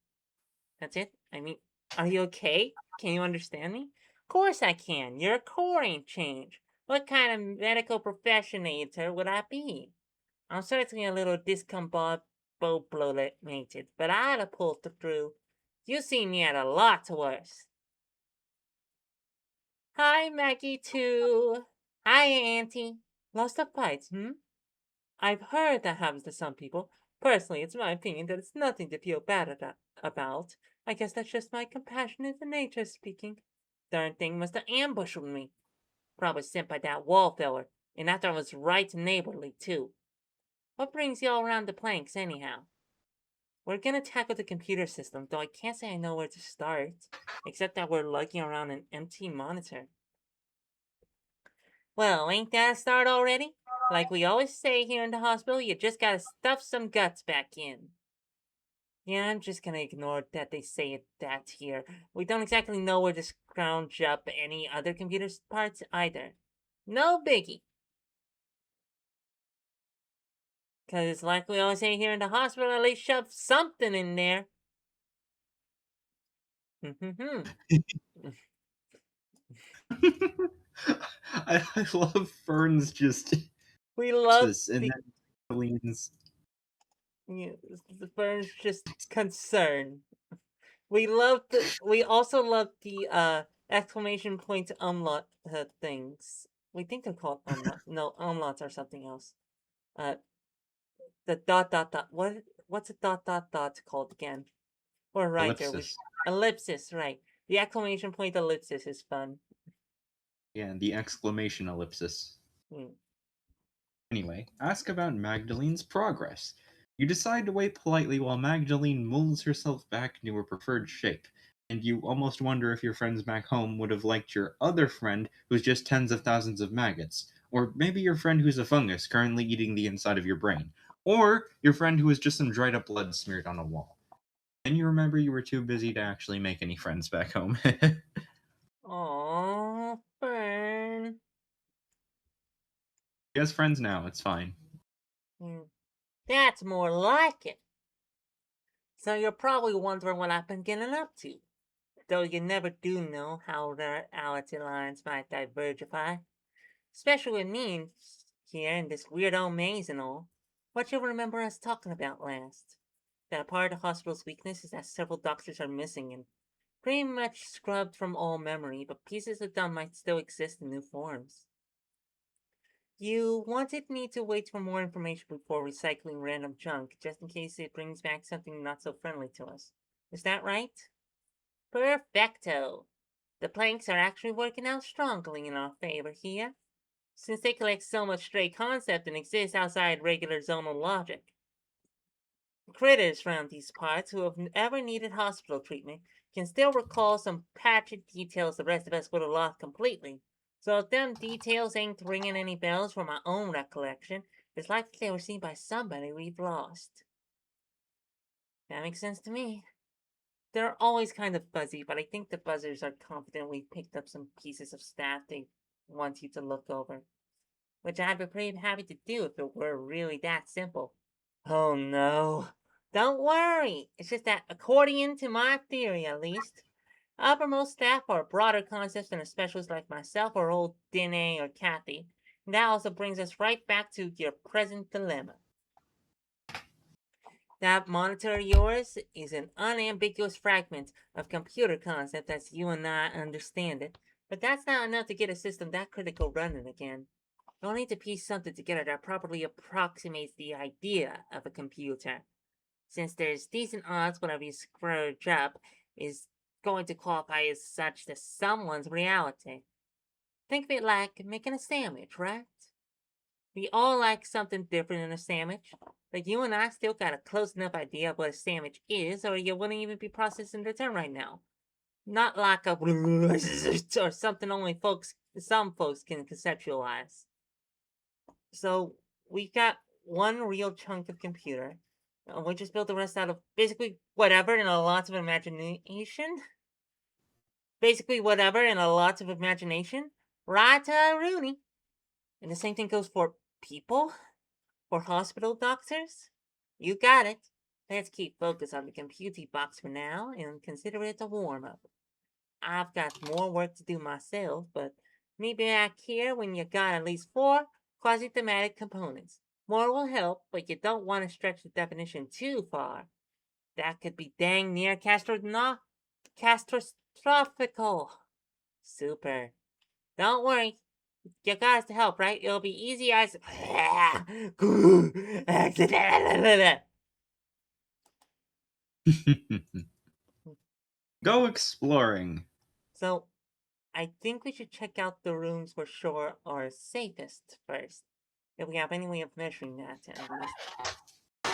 That's it? I mean, are you okay? Can you understand me? Of course I can. Your core ain't changed. What kind of medical professionator would I be? I'm certainly a little discombobulated, but I'd have pulled through. You see me at a lot worse. Hi, Maggie, too. Hi, Auntie. Lost the fights, hmm? I've heard that happens to some people. Personally, it's my opinion that it's nothing to feel bad about. I guess that's just my compassionate nature speaking. Darn thing must have ambushed me. Probably sent by that wallflower, and after I was right neighborly, too. What brings you all around the planks, anyhow? We're gonna tackle the computer system, though I can't say I know where to start, except that we're lugging around an empty monitor. Well, ain't that a start already? Like we always say here in the hospital, you just gotta stuff some guts back in. Yeah, I'm just gonna ignore that they say that here. We don't exactly know where to scrounge up any other computer parts either. No biggie. Cause like we always say here in the hospital, at least shove something in there. I love Fern's just We love this and the then Magdalene's. the Fern's just concern. We also love the exclamation point umlaut things. We think they're called umlaut. No, umlauts are something else. Uh, the dot dot dot. What's a dot dot dot called again? Or writer. Ellipsis. Ellipsis, right? The exclamation point ellipsis is fun. Yeah, the exclamation ellipsis. Hmm. Anyway, ask about Magdalene's progress. You decide to wait politely while Magdalene molds herself back into her preferred shape, and you almost wonder if your friends back home would have liked your other friend who's just tens of thousands of maggots, or maybe your friend who's a fungus currently eating the inside of your brain, or your friend who is just some dried up blood smeared on a wall. Then you remember you were too busy to actually make any friends back home. Aww, Fern. He has friends now, it's fine. Hmm. That's more like it. So you're probably wondering what I've been getting up to. Though you never do know how the reality lines might divergify. Especially with me here in this weird old maze and all. What you remember us talking about last? That a part of the hospital's weakness is that several doctors are missing and pretty much scrubbed from all memory, but pieces of them might still exist in new forms. You wanted me to wait for more information before recycling random junk, just in case it brings back something not so friendly to us. Is that right? Perfecto! The planks are actually working out strongly in our favor here, since they collect so much stray concept and exist outside regular zonal logic. Critters around these parts who have ever needed hospital treatment can still recall some patchy details the rest of us would have lost completely. So if them details ain't ringing any bells from my own recollection, it's likely they were seen by somebody we've lost. That makes sense to me. They're always kind of fuzzy, but I think the buzzers are confident we picked up some pieces of staff they want you to look over. Which I'd be pretty happy to do if it were really that simple. Oh no. Don't worry. It's just that, according to my theory at least, uppermost staff are broader concepts than a specialist like myself or old Dene or Kathy. And that also brings us right back to your present dilemma. That monitor of yours is an unambiguous fragment of computer concept as you and I understand it, but that's not enough to get a system that critical running again. You'll need to piece something together that properly approximates the idea of a computer, since there's decent odds whatever you scrounge up is going to qualify as such to someone's reality. Think of it like making a sandwich, right? We all like something different in a sandwich, but you and I still got a close enough idea of what a sandwich is, or you wouldn't even be processing the term right now. Not like a or something only some folks can conceptualize. So we got one real chunk of computer. We just built the rest out of basically whatever and a lot of imagination. Basically whatever and a lot of imagination. Right, Rooney? And the same thing goes for people? For hospital doctors? You got it. Let's keep focus on the computing box for now and consider it a warm-up. I've got more work to do myself, but meet me back here when you got at least 4 quasi-thematic components. More will help, but you don't want to stretch the definition too far. That could be dang near catastrophical. Super. Don't worry. You got us to help, right? It'll be easy as... Go exploring. So, I think we should check out the rooms we're sure are safest first. If we have any way of measuring that, at least.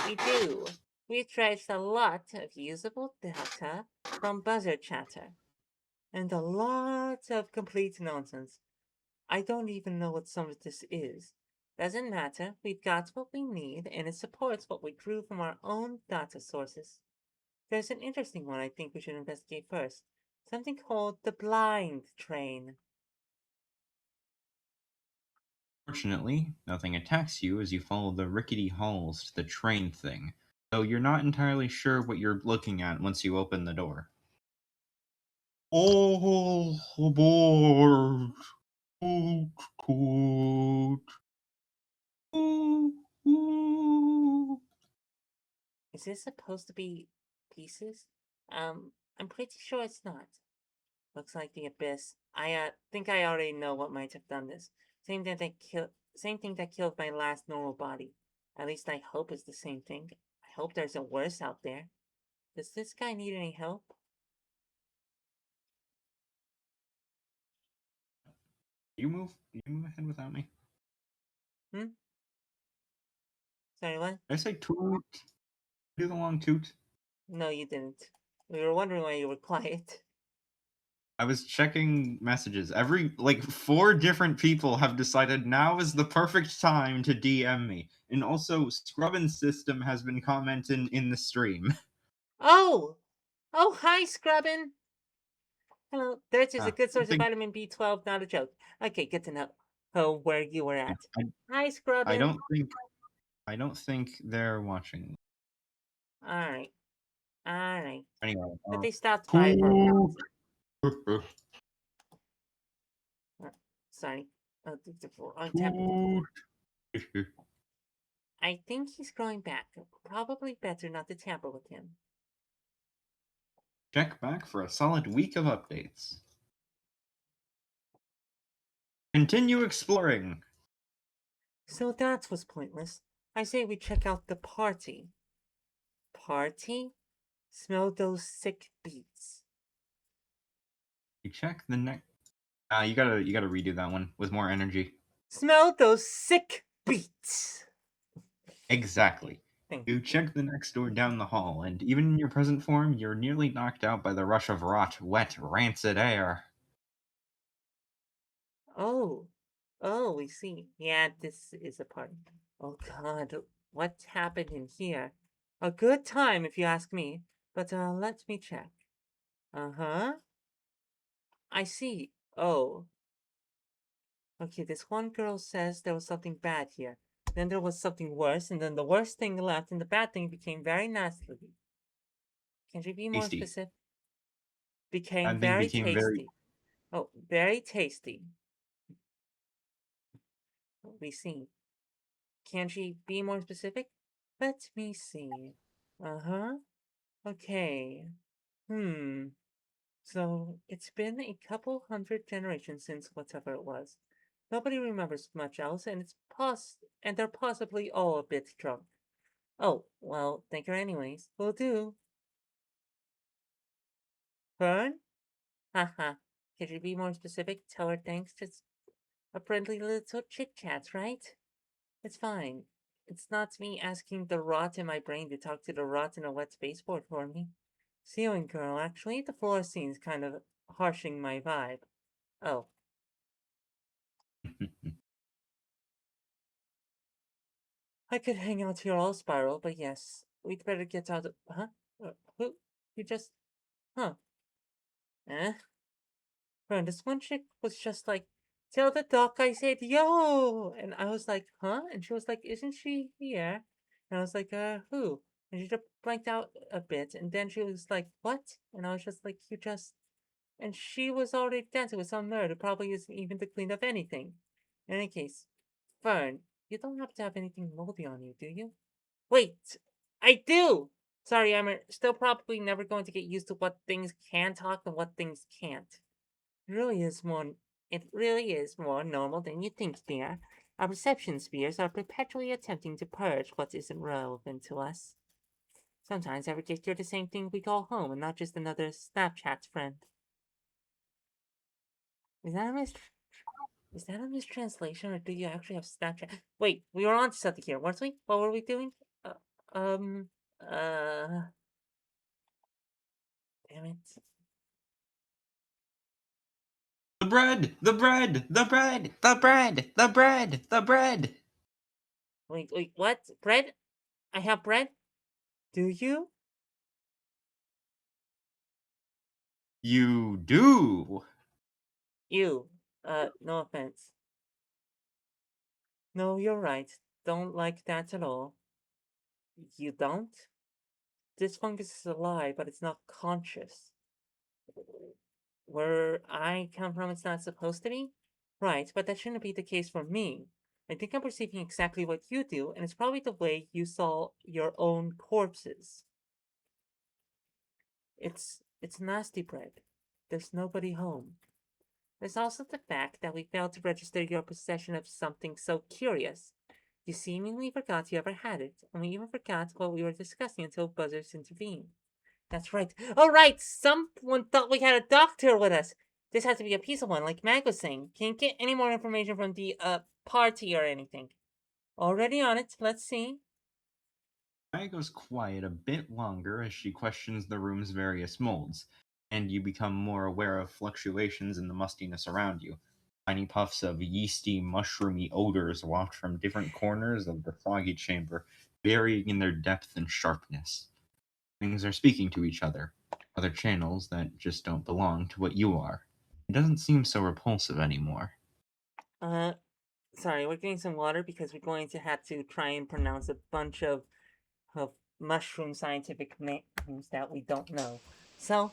We do. We traced a lot of usable data from buzzer chatter. And a lot of complete nonsense. I don't even know what some of this is. Doesn't matter, we've got what we need, and it supports what we drew from our own data sources. There's an interesting one I think we should investigate first. Something called the blind train. Fortunately, nothing attacks you as you follow the rickety halls to the train thing, though you're not entirely sure what you're looking at once you open the door. All aboard. Toot, toot. Ooh, ooh. Is this supposed to be pieces? I'm pretty sure it's not. Looks like the abyss. I think I already know what might have done this. Same thing that killed my last normal body. At least I hope it's the same thing. I hope there's a worse out there. Does this guy need any help? You move ahead without me. Hmm? Sorry, what? Did I say toot? Do the long toot. No, you didn't. We were wondering why you were quiet. I was checking messages. Every like 4 different people have decided now is the perfect time to DM me. And also Scrubbin System has been commenting in the stream. Oh! Oh, hi, Scrubbin! Hello. Thirst is a Ah, good I source of think vitamin B12, not a joke. Okay, good to know. Oh, where you were yeah, at. Hi, I Scrubbin! don't think they're watching. Alright. Alright. Anyway, But they stopped by for a toot. visit. Uh, sorry. On tap. Toot. I think he's growing back. Probably better not to tamper with him. Check back for a solid week of updates. Continue exploring. So that was pointless. I say we check out the party. Party? Smell those sick beats. You check the next. You gotta redo that one with more energy. Smell those sick beats! Exactly. Thank You you. check the next door down the hall, and even in your present form, you're nearly knocked out by the rush of rot, wet, rancid air. Oh. Oh, we see. Yeah, this is a party. Oh god, what happened in here? A good time, if you ask me. But, let me check. Uh-huh. I see. Oh. Okay, this one girl says there was something bad here. Then there was something worse, and then the worst thing left, and the bad thing became very nasty. Can you be more Tasty. specific? Became That thing very became very tasty. Oh, very tasty. We see. Can she be more specific? Let me see. Uh-huh. Okay. Hmm. So, it's been a couple hundred generations since whatever it was. Nobody remembers much else, and they're possibly all a bit drunk. Oh, well, thank her anyways. Will do. Fern? Haha. Could you be more specific? Tell her thanks. Just a friendly little chit-chat, right? It's fine. It's not me asking the rot in my brain to talk to the rot in a wet spaceport for me. Ceiling girl, actually, the floor scene's kind of harshing my vibe. Oh, I could hang out here all spiral, but yes, we'd better get out of. Huh? Who? You just. Huh? Eh? Bro, this one chick was just like, tell the doc I said yo! And I was like, huh? And she was like, isn't she here? And I was like, who? And she just blanked out a bit, and then she was like, what? And I was just like, you just. And she was already dancing with some nerd who probably isn't even the queen of anything. In any case, Fern, you don't have to have anything moldy on you, do you? Wait, I do! Sorry, I'm still probably never going to get used to what things can talk and what things can't. It really is more. It really is more normal than you think, dear. Our perception spheres are perpetually attempting to purge what isn't relevant to us. Sometimes I forget you're the same thing we call home and not just another Snapchat friend. Is that a mis- Is that a mistranslation, or do you actually have Snapchat? Wait, we were on to something here, weren't we? What were we doing? Uh, um, uh, damn it. the bread, the bread, the bread, the bread, the bread, the bread. Wait, what? Bread? I have bread? Do you? You do. You. No offense. No, you're right. Don't like that at all. You don't? This fungus is alive, but it's not conscious. Where I come from, it's not supposed to be? Right, but that shouldn't be the case for me. I think I'm perceiving exactly what you do, and it's probably the way you saw your own corpses. It's nasty, Bread. There's nobody home. There's also the fact that we failed to register your possession of something so curious. You seemingly forgot you ever had it, and we even forgot what we were discussing until Buzzers intervened. That's right. Oh, right! Someone thought we had a doctor with us! This has to be a piece of one, like Mag was saying. Can't get any more information from the, party or anything. Already on it. Let's see. Maya goes quiet a bit longer as she questions the room's various molds, and you become more aware of fluctuations in the mustiness around you. Tiny puffs of yeasty, mushroomy odors waft from different corners of the foggy chamber, varying in their depth and sharpness. Things are speaking to each other, other channels that just don't belong to what you are. It doesn't seem so repulsive anymore. Uh, Sorry, we're getting some water because we're going to have to try and pronounce a bunch of mushroom scientific names that we don't know. So,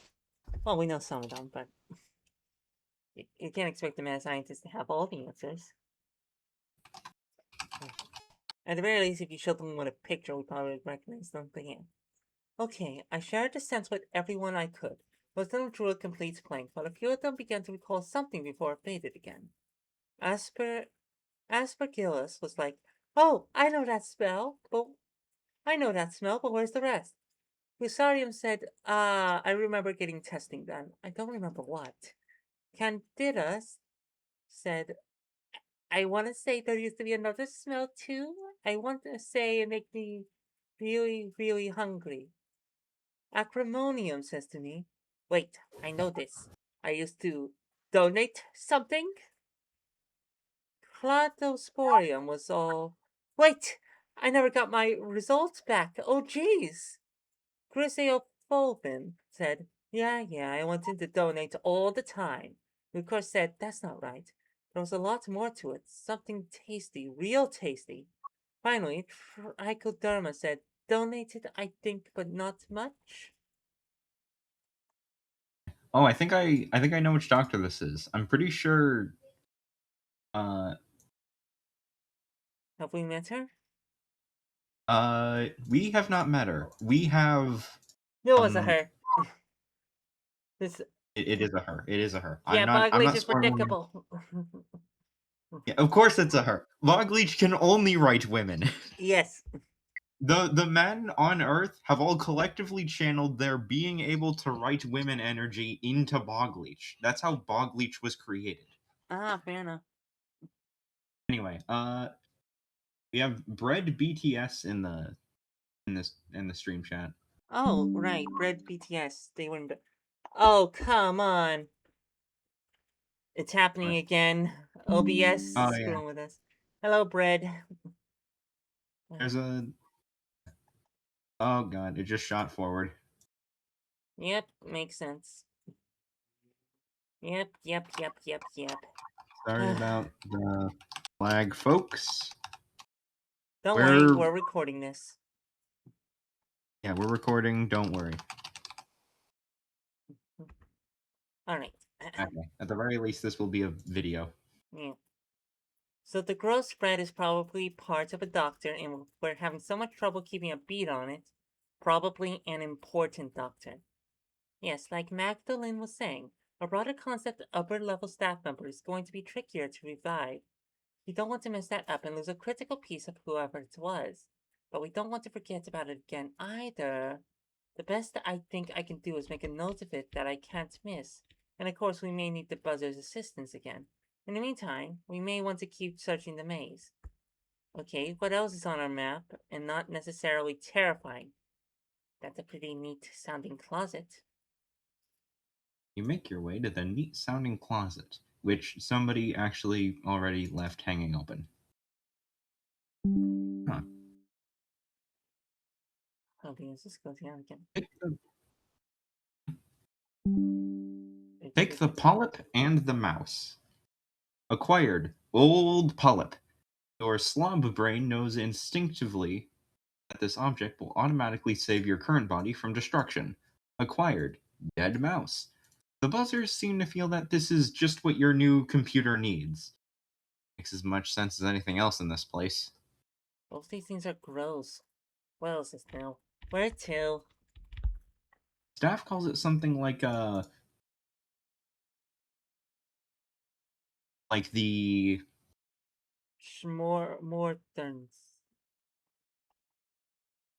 well, we know some of them, but you can't expect a mad scientist to have all the answers. At the very least, if you showed them with a picture, we probably would recognize them. But yeah. Okay, I shared the sense with everyone I could. Most of them drew a complete blank, but a few of them began to recall something before it faded again. Asper Aspergillus was like, "Oh, I know that smell, but where's the rest?" Fusarium said, I remember getting testing done. I don't remember what." Candida said, "I want to say there used to be another smell too. I want to say it makes me really, really hungry." Acrimonium says to me, "Wait, I know this. I used to donate something." Cladosporium was all, "Wait, I never got my results back. Oh, jeez." Chryseophobin said, yeah, I wanted to donate all the time." Lucas said, "That's not right. There was a lot more to it. Something tasty, real tasty." Finally, Trichoderma said, "Donated, I think, but not much." Oh, I think I know which doctor this is. I'm pretty sure uh Have we met her? we have not met her. We have No, it was a her. This, it is a her. It is a her. yeah, I'm Bogleach not is spoiling. predictable. Yeah, of course it's a her. Logleech can only write women. Yes. The men on Earth have all collectively channeled their being able to write women energy into Bogleech. That's how Bogleech was created. Ah, fair enough. Anyway, we have Bread BTS in the stream chat. Oh, right. Bread BTS. They wouldn't. Oh, come on. It's happening What? again. OBS Oh yeah. screwing with us. Hello, Bread. There's a oh god, it just shot forward. Yep, makes sense. Yep. Sorry about the lag, folks. Don't worry, We're we're recording this. yeah, we're recording. Don't worry. Alright. Okay. At the very least, this will be a video. Yeah. So the growth spread is probably part of a doctor, and we're having so much trouble keeping a beat on it. Probably an important doctor. Yes, like Magdalene was saying, a broader concept of upper level staff member is going to be trickier to revive. We don't want to mess that up and lose a critical piece of whoever it was. But we don't want to forget about it again either. The best I think I can do is make a note of it that I can't miss. And of course, we may need the buzzer's assistance again. In the meantime, we may want to keep searching the maze. Okay, what else is on our map and not necessarily terrifying? That's a pretty neat sounding closet. You make your way to the neat sounding closet, which somebody actually already left hanging open. Huh. Okay, let's just go down again. Take the polyp and the mouse. Acquired. Old polyp. Your slob brain knows instinctively that this object will automatically save your current body from destruction. Acquired. Dead mouse. The buzzers seem to feel that this is just what your new computer needs. Makes as much sense as anything else in this place. Both these things are gross. What else is new? Where to? Staff calls it something like the Mortons.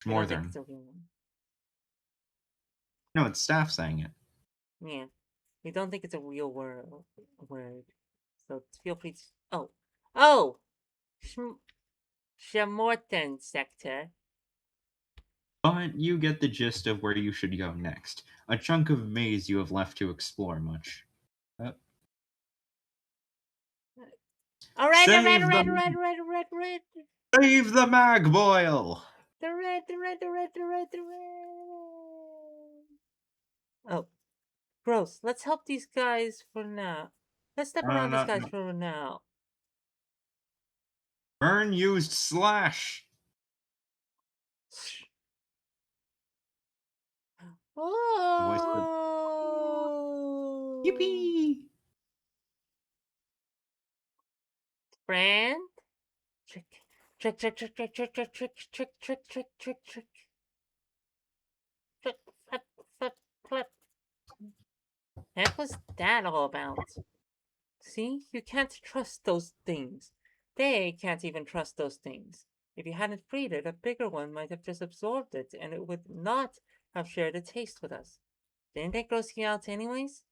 I don't think Schmorthern. it's a real one. No, it's staff saying it. Yeah. We don't think it's a real word. So feel free to... Oh! Oh! Schmorten sector. But you get the gist of where you should go next. A chunk of maze you have left to explore much. Oh, red, the red, Save red, the red, red, red, red. Save the mag boil! The red, the red, the red, the red, the red. Oh. Gross. Let's help these guys for now. Let's step around these guys No. for now. Burn used slash! The voice said, Oh. Yippee! Friend? Trick. Trick, trick, trick, trick, trick, trick, trick, trick, trick, trick, trick, trick. Flip, flip, flip, flip. Heck was that all about? See? You can't trust those things. They can't even trust those things. If you hadn't freed it, a bigger one might have just absorbed it, and it would not have shared a taste with us. Didn't they gross you out anyways?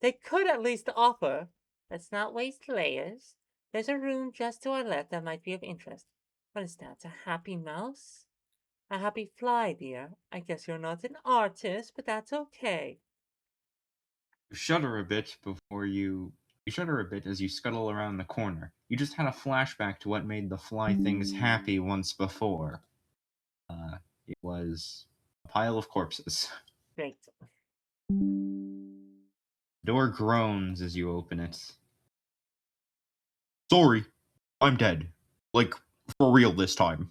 They could at least offer. Let's not waste layers. There's a room just to our left that might be of interest. What is that? A happy mouse? A happy fly, dear. I guess you're not an artist, but that's okay. You shudder a bit before you shudder a bit as you scuttle around the corner. You just had a flashback to what made the fly things happy once before. It was a pile of corpses. Great. The door groans as you open it. Sorry, I'm dead. Like, for real this time.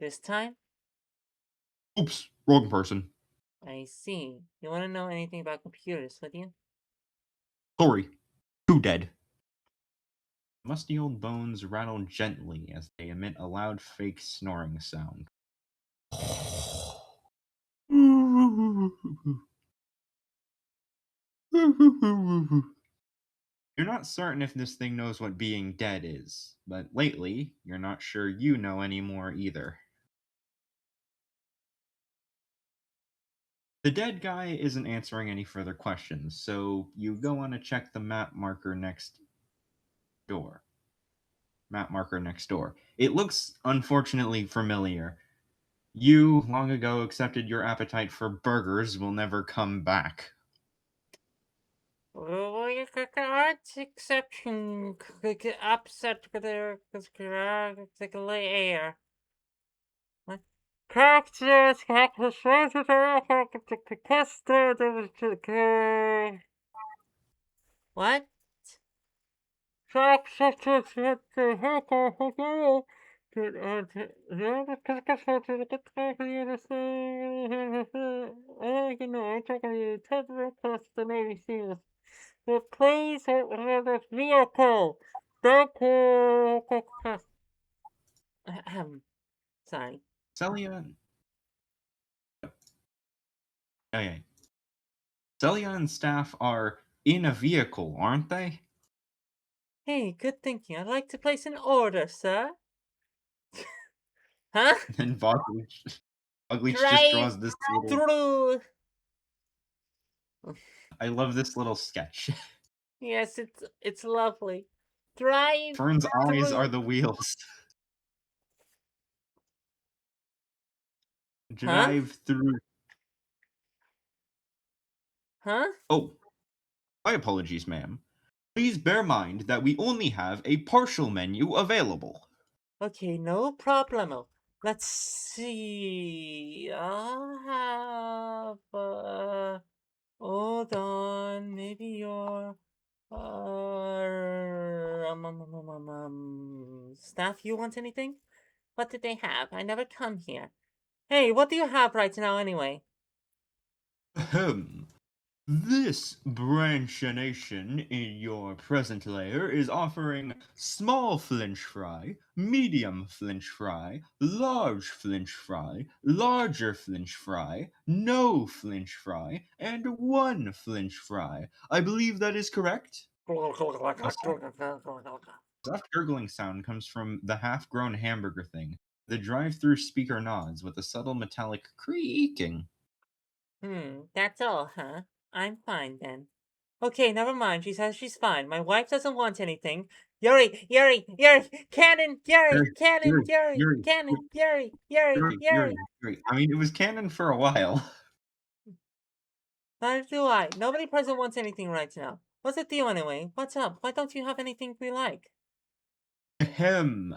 This time? Oops, wrong person. I see. You want to know anything about computers, would you? Sorry, too dead. Musty old bones rattle gently as they emit a loud fake snoring sound. You're not certain if this thing knows what being dead is, but lately, you're not sure you know anymore either. The dead guy isn't answering any further questions, so you go on to check the map marker next door. Map marker next door. It looks unfortunately familiar. You, long ago, accepted your appetite for burgers will never come back. Oh, you got exception. Upset there. Air. What? Cactus, cactus, what? Please the vehicle. Sorry. Celia. Oh, yeah. Celia and staff are in a vehicle, aren't they? Hey, good thinking. I'd like to place an order, sir. Huh? And Voglich just Drive draws this little. through. I love this little sketch. Yes, it's lovely. Drive Fern's eyes through. are the wheels. Huh? Drive through. Huh? Oh, my apologies, ma'am. Please bear mind that we only have a partial menu available. Okay, no problemo. Let's see. I'll have. Hold on. Maybe your. Staff, you want anything? What did they have? I never come here. Hey, what do you have right now anyway? Ahem. This branchination in your present layer is offering small flinch fry, medium flinch fry, large flinch fry, larger flinch fry, no flinch fry, and one flinch fry. I believe that is correct? A soft gurgling sound comes from the half-grown hamburger thing. The drive-through speaker nods with a subtle metallic creaking. That's all, huh? I'm fine then. Okay, never mind. She says she's fine. My wife doesn't want anything. Yuri, Yuri, Yuri, cannon, Yuri, Yuri, cannon, Yuri, Yuri, Yuri, cannon, Yuri, Yuri, Yuri, Yuri, Yuri. Yuri. I mean, it was canon for a while. Neither do I. Nobody present wants anything right now. What's the deal anyway? What's up? Why don't you have anything we like? Ahem.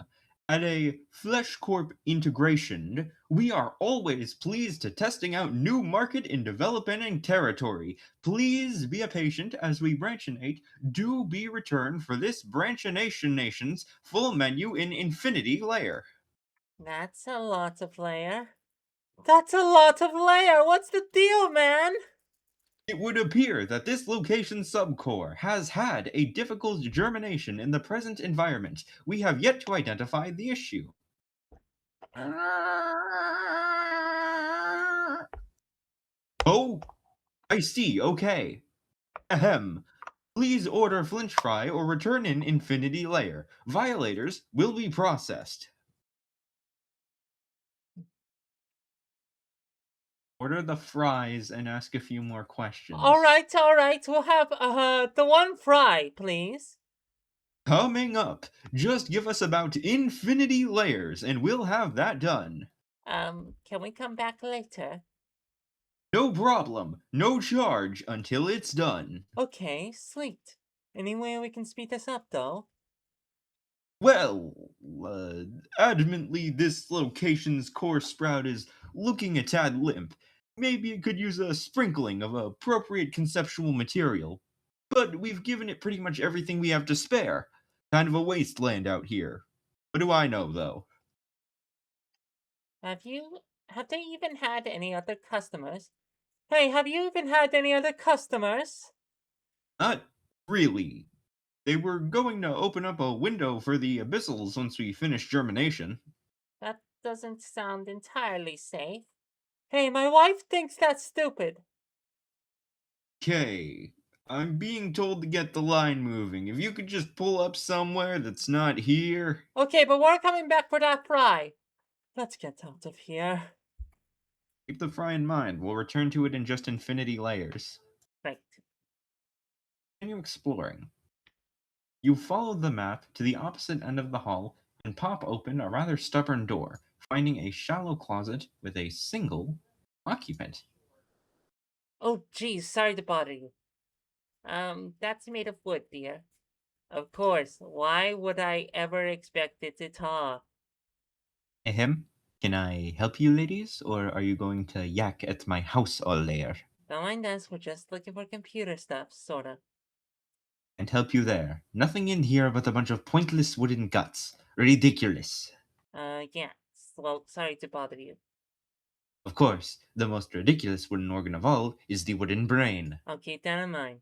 At a Flesh Corp integration, we are always pleased to testing out new market in developing territory. Please be a patient as we branchinate. Do be returned for this branchination nation's full menu in Infinity Layer. That's a lot of layer. That's a lot of layer. What's the deal, man? It would appear that this location subcore has had a difficult germination in the present environment. We have yet to identify the issue. Oh, I see, okay. Ahem. Please order flinch fry or return in infinity layer. Violators will be processed. Order the fries and ask a few more questions. All right. We'll have the one fry, please. Coming up. Just give us about infinity layers and we'll have that done. Can we come back later? No problem. No charge until it's done. Okay, sweet. Any way we can speed this up, though? Well, adamantly, this location's core sprout is looking a tad limp. Maybe it could use a sprinkling of appropriate conceptual material. But we've given it pretty much everything we have to spare. Kind of a wasteland out here. What do I know, though? Have they even had any other customers? Hey, have you even had any other customers? Not really. They were going to open up a window for the abyssals once we finish germination. That doesn't sound entirely safe. Hey, my wife thinks that's stupid. Okay, I'm being told to get the line moving. If you could just pull up somewhere that's not here. Okay, but we're coming back for that fry. Let's get out of here. Keep the fry in mind. We'll return to it in just infinity layers. Right. Continue exploring. You follow the map to the opposite end of the hall and pop open a rather stubborn door, finding a shallow closet with a single occupant. Oh, geez, sorry to bother you. That's made of wood, dear. Of course, why would I ever expect it to talk? Ahem. Can I help you, ladies, or are you going to yak at my house all layer? Don't mind us, we're just looking for computer stuff, sorta. And help you there. Nothing in here but a bunch of pointless wooden guts. Ridiculous. Yeah. Well, sorry to bother you. Of course, the most ridiculous wooden organ of all is the wooden brain. I'll keep that in mind.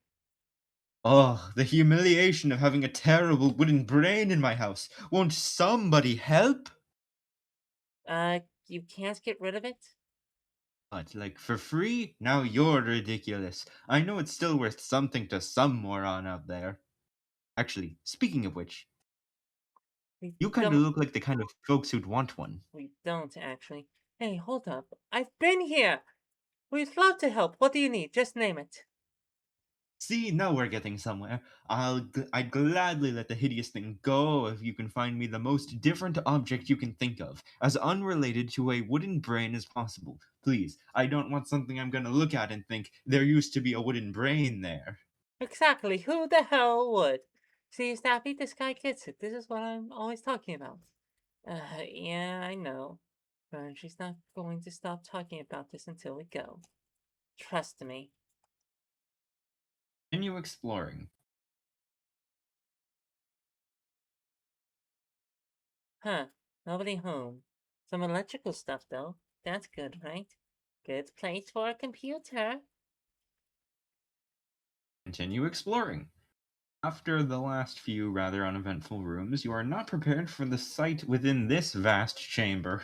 Oh, the humiliation of having a terrible wooden brain in my house. Won't somebody help? You can't get rid of it? What, like for free? Now you're ridiculous. I know it's still worth something to some moron out there. Actually, speaking of which, We you kind of don't. look like the kind of folks who'd want one. We don't, actually. Hey, hold up. I've been here! We'd love to help. What do you need? Just name it. See, now we're getting somewhere. I'd gladly let the hideous thing go if you can find me the most different object you can think of, as unrelated to a wooden brain as possible. Please, I don't want something I'm gonna look at and think, there used to be a wooden brain there. Exactly. Who the hell would? See, Snappy, this guy gets it. This is what I'm always talking about. Yeah, I know. But she's not going to stop talking about this until we go. Trust me. Continue exploring. Huh. Nobody home. Some electrical stuff, though. That's good, right? Good place for a computer. Continue exploring. After the last few rather uneventful rooms, you are not prepared for the sight within this vast chamber.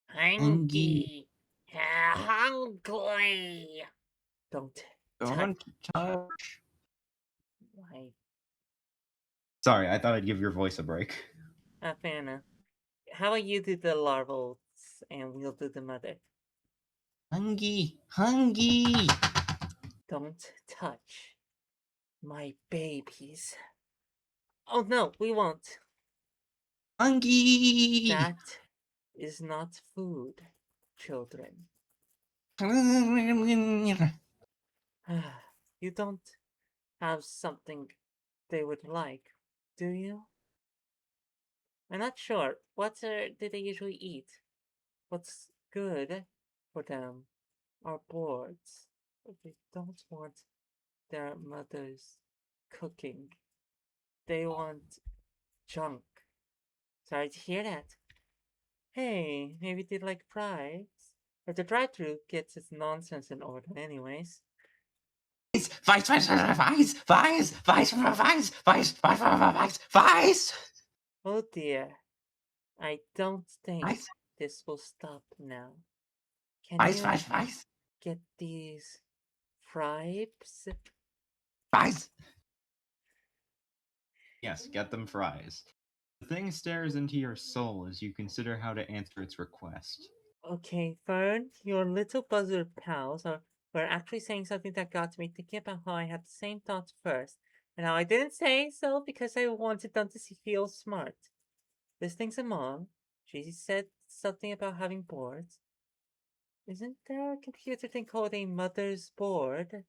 Hungry. Hungry. Don't touch Don't touch. my Sorry, I thought I'd give your voice a break. fair enough. How about you do the larvals and we'll do the mother? Hungry, hungry. Don't touch my babies. Oh no, we won't. Hungry. That is not food, children. You don't have something they would like, do you? I'm not sure. What do they usually eat? What's good for them are boards. They don't want their mother's cooking. They want junk. Sorry to hear that. Hey, maybe they like fries. But the drive-thru gets its nonsense in order anyways. Vice. Oh dear. I don't think this will stop now. Can you get these fries? Yes, get them fries. The thing stares into your soul as you consider how to answer its request. Okay, Fern, your little buzzard pals were actually saying something that got me thinking about how I had the same thoughts first, and how I didn't say so because I wanted them to feel smart. Listening to Mom, she said something about having boards. Isn't there a computer thing called a mother's board?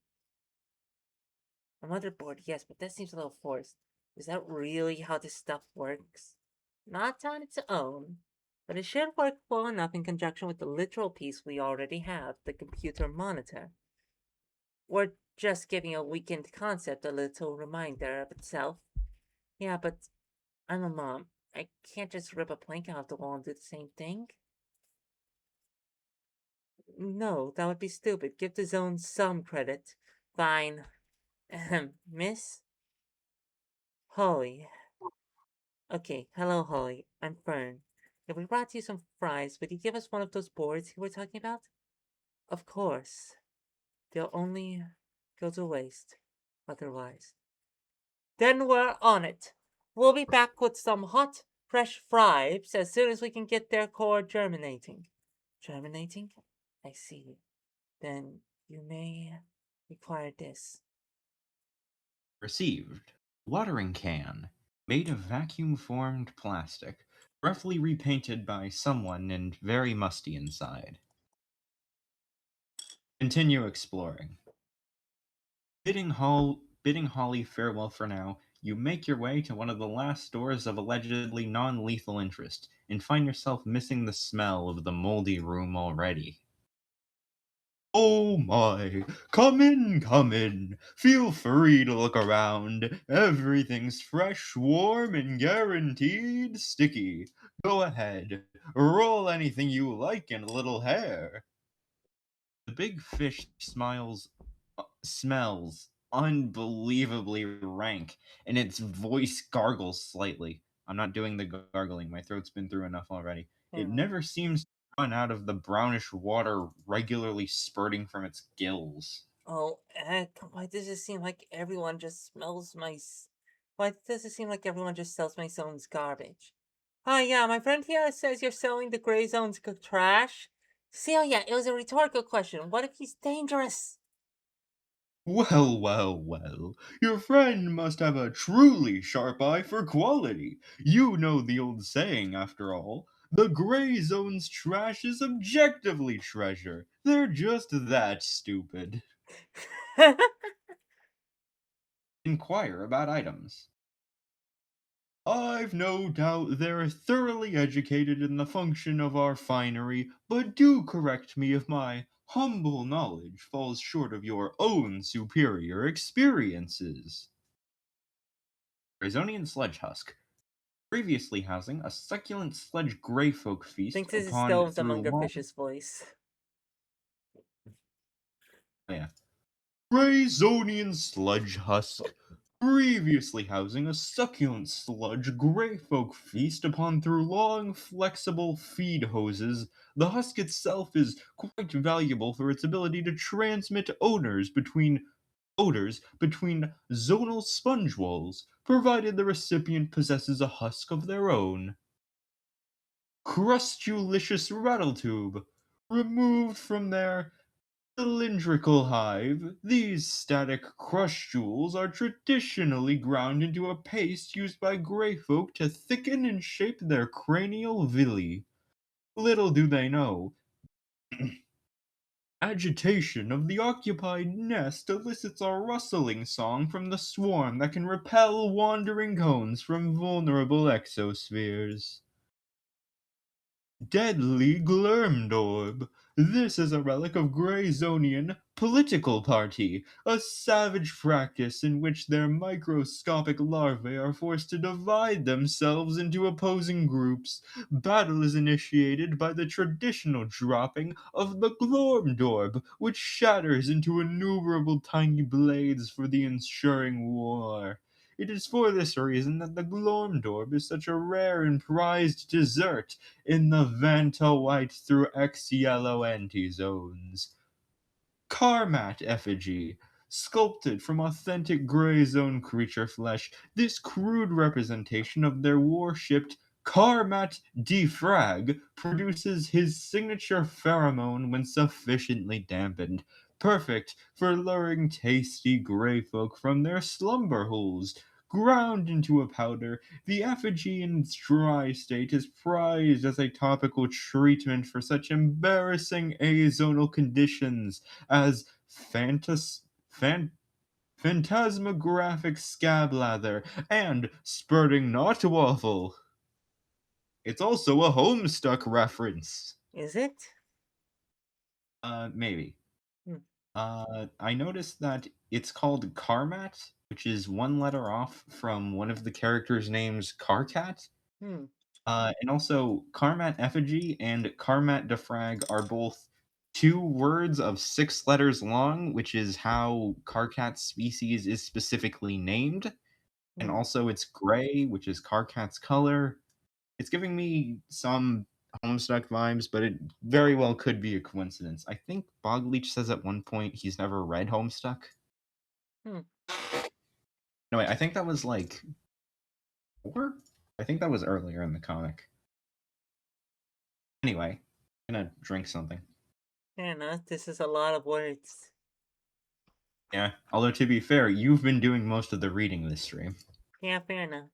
A motherboard, yes, but that seems a little forced. Is that really how this stuff works? Not on its own, but it should work well enough in conjunction with the literal piece we already have, the computer monitor. We're just giving a weakened concept a little reminder of itself. Yeah, but I'm a mom. I can't just rip a plank out of the wall and do the same thing. No, that would be stupid. Give the zone some credit. Fine. Miss? Holly. Okay, hello, Holly. I'm Fern. If we brought you some fries, would you give us one of those boards you were talking about? Of course. They'll only go to waste otherwise. Then we're on it. We'll be back with some hot, fresh fries as soon as we can get their core germinating. Germinating? I see. Then you may require this. Received. Watering can. Made of vacuum formed plastic. Roughly repainted by someone and very musty inside. Continue exploring. Bidding Holly farewell for now, you make your way to one of the last stores of allegedly non lethal interest and find yourself missing the smell of the moldy room already. Oh my! Come in, come in! Feel free to look around. Everything's fresh, warm, and guaranteed sticky. Go ahead, roll anything you like in a little hair. The big fish smells unbelievably rank, and its voice gargles slightly. I'm not doing the gargling, my throat's been through enough already. It never seems to run out of the brownish water regularly spurting from its gills. Oh, heck, why does it seem like everyone just smells Why does it seem like everyone just sells my zone's garbage? Hi, yeah, my friend here says you're selling the gray zone's trash. See, oh yeah, it was a rhetorical question. What if he's dangerous? Well, well, well. Your friend must have a truly sharp eye for quality. You know the old saying, after all. The gray zone's trash is objectively treasure. They're just that stupid. Inquire about items. I've no doubt they're thoroughly educated in the function of our finery, but do correct me if my humble knowledge falls short of your own superior experiences. Grazonian sledge husk, previously housing a succulent sledge greyfolk feast Thinks this is upon still the through long. Mungerfish's voice. Oh, yeah. Graysonian sludge husk. Previously housing a succulent sludge greyfolk feast upon through long, flexible feed hoses, the husk itself is quite valuable for its ability to transmit odors between zonal sponge walls, provided the recipient possesses a husk of their own. Crustulicious rattletube. Removed from their cylindrical hive, these static crustules are traditionally ground into a paste used by greyfolk to thicken and shape their cranial villi. Little do they know, agitation of the occupied nest elicits a rustling song from the swarm that can repel wandering cones from vulnerable exospheres. Deadly Glermdorb. This is a relic of Grayzonian political party, a savage fracas in which their microscopic larvae are forced to divide themselves into opposing groups. Battle is initiated by the traditional dropping of the Glormdorb, which shatters into innumerable tiny blades for the ensuing war. It is for this reason that the Glormdorb is such a rare and prized dessert in the Vanta White through X yellow antizones. Karmat effigy. Sculpted from authentic gray zone creature flesh, this crude representation of their worshipped Karmat defrag produces his signature pheromone when sufficiently dampened, perfect for luring tasty gray folk from their slumber holes. Ground into a powder, the effigy in its dry state is prized as a topical treatment for such embarrassing azonal conditions as phantasmographic scab lather and spurting knot waffle. It's also a Homestuck reference. Is it? Maybe. Hmm. I noticed that it's called Karmat, which is one letter off from one of the characters' names, Karkat. Hmm. And also, Karmat Effigy and Karmat Defrag are both two words of 6 letters long, which is how Karkat's species is specifically named. And Hmm. also, it's gray, which is Karkat's color. It's giving me some Homestuck vibes, but it very well could be a coincidence. I think Bogleach says at one point he's never read Homestuck. Hmm. No, wait, I think that was like 4? I think that was earlier in the comic. Anyway, I'm gonna drink something. Fair enough. This is a lot of words. Yeah, although to be fair, you've been doing most of the reading this stream. Yeah, fair enough.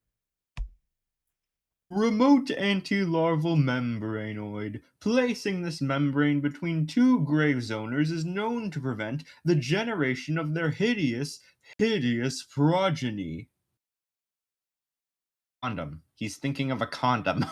Remote anti-larval membranoid. Placing this membrane between two grave zoners is known to prevent the generation of their hideous progeny. Condom. He's thinking of a condom.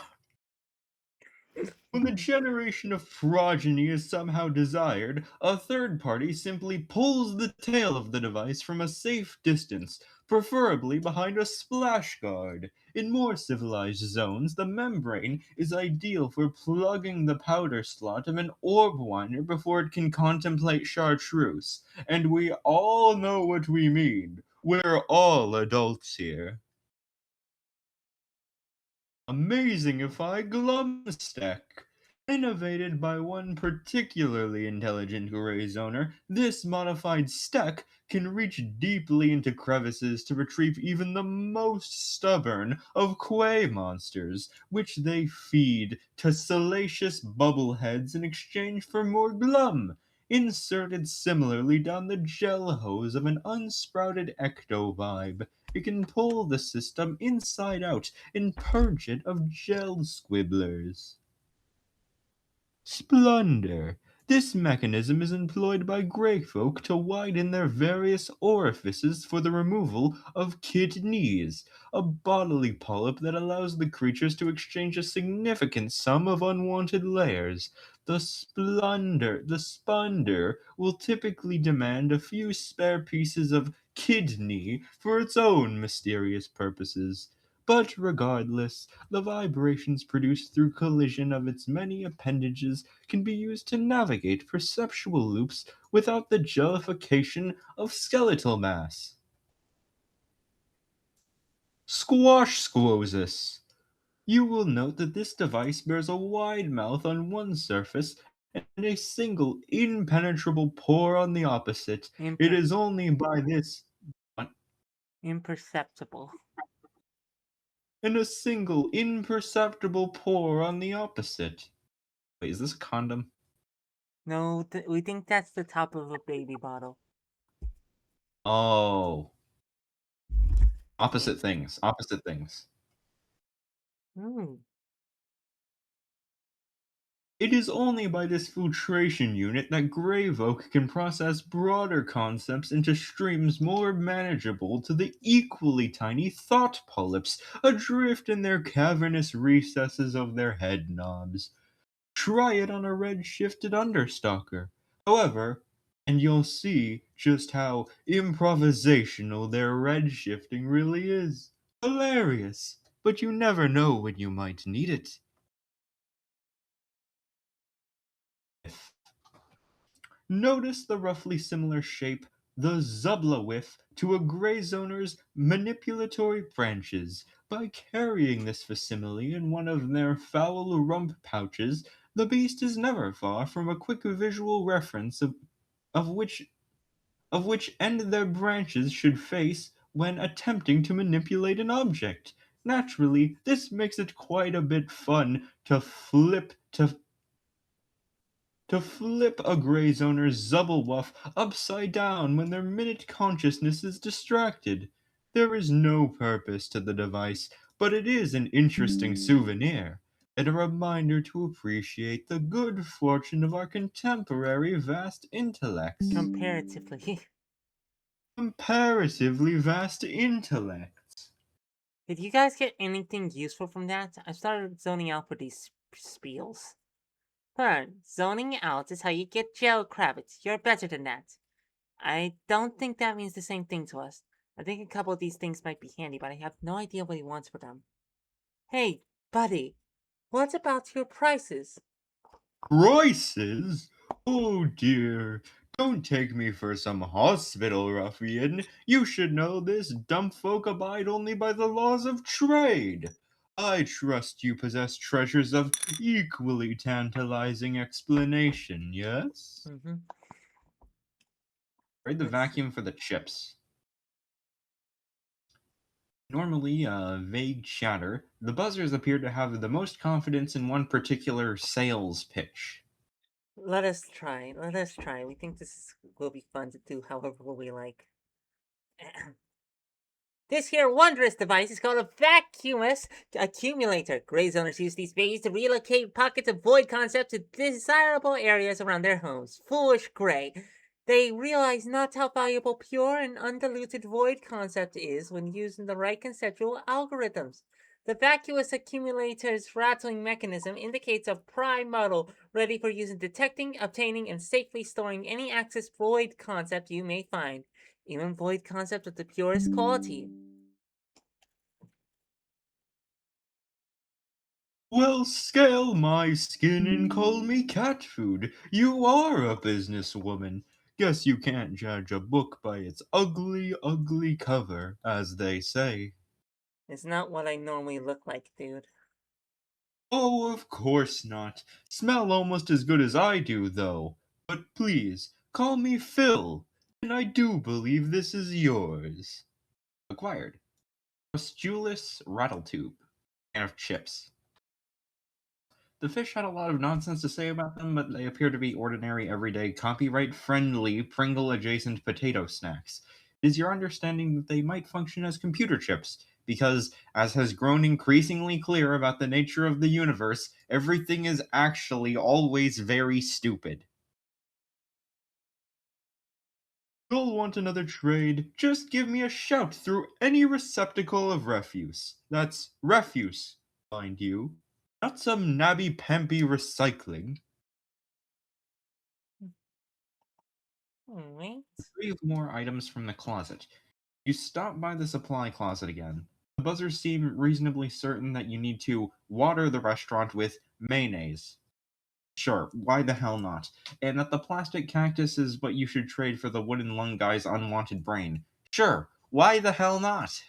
When the generation of progeny is somehow desired, a third party simply pulls the tail of the device from a safe distance, preferably behind a splash guard. In more civilized zones, the membrane is ideal for plugging the powder slot of an orb winder before it can contemplate chartreuse. And we all know what we mean. We're all adults here. Amazingify Glumstack. Innovated by one particularly intelligent gray zoner, this modified stack can reach deeply into crevices to retrieve even the most stubborn of quay monsters, which they feed to salacious bubbleheads in exchange for more glum, inserted similarly down the gel hose of an unsprouted ectovibe. It can pull the system inside out and purge it of gel squibblers. Splendor. This mechanism is employed by grey folk to widen their various orifices for the removal of kidneys, a bodily polyp that allows the creatures to exchange a significant sum of unwanted layers. The sponder will typically demand a few spare pieces of kidney for its own mysterious purposes. But regardless, the vibrations produced through collision of its many appendages can be used to navigate perceptual loops without the jellification of skeletal mass. Squash squosis. You will note that this device bears a wide mouth on one surface and a single impenetrable pore on the opposite. It is only by this Imperceptible. and a single imperceptible pore on the opposite. Wait, is this a condom? No, we think that's the top of a baby bottle. Oh, It, opposite things. Opposite things. hmm. It is only by this filtration unit that grave oak can process broader concepts into streams more manageable to the equally tiny thought polyps adrift in their cavernous recesses of their head knobs. Try it on a red-shifted understalker. However, and you'll see just how improvisational their red shifting really is. Hilarious, but you never know when you might need it. Notice the roughly similar shape, the Zublawif, to a gray zoner's manipulatory branches. By carrying this facsimile in one of their foul rump pouches, the beast is never far from a quick visual reference of which of which end their branches should face when attempting to manipulate an object. Naturally, this makes it quite a bit fun to flip a gray zoner's Zubbelwuff upside down when their minute consciousness is distracted. There is no purpose to the device, but it is an interesting souvenir, and a reminder to appreciate the good fortune of our contemporary vast intellects. Comparatively. Comparatively vast intellects. Did you guys get anything useful from that? I started zoning out for these spiels. Learn, zoning out is how you get gel cravats. You're better than that. I don't think that means the same thing to us. I think a couple of these things might be handy, but I have no idea what he wants for them. Hey, buddy, what about your prices? Prices? Oh dear. Don't take me for some hospital ruffian. You should know this dumb folk abide only by the laws of trade. I trust you possess treasures of equally tantalizing explanation, yes? Mm-hmm. Trade the Let's see. vacuum for the chips. Normally, vague chatter, the buzzers appear to have the most confidence in one particular sales pitch. Let us try. Let us try. We think will be fun to do however we like. This here wondrous device is called a vacuumous accumulator. Gray zoners use these babies to relocate pockets of void concept to desirable areas around their homes. Foolish gray. They realize not how valuable pure and undiluted void concept is when used in the right conceptual algorithms. The vacuous accumulator's rattling mechanism indicates a prime model ready for use in detecting, obtaining, and safely storing any access void concept you may find, even void concept of the purest quality. Well, scale my skin and call me cat food. You are a businesswoman. Guess you can't judge a book by its ugly, ugly cover, as they say. It's not what I normally look like, dude. Oh, of course not. Smell almost as good as I do, though. But please, call me Phil, and I do believe this is yours. Acquired. Ostulus rattletube. Can of chips. The fish had a lot of nonsense to say about them, but they appear to be ordinary, everyday, copyright-friendly, Pringle-adjacent potato snacks. It is your understanding that they might function as computer chips, because, as has grown increasingly clear about the nature of the universe, everything is actually always very stupid. You'll want another trade, just give me a shout through any receptacle of refuse. That's refuse, mind you. Not some nabby-pampy recycling. Wait. Retrieve more items from the closet. You stop by the supply closet again. The buzzers seem reasonably certain that you need to water the restaurant with mayonnaise. Sure, why the hell not? And that the plastic cactus is what you should trade for the wooden lung guy's unwanted brain. Sure, why the hell not?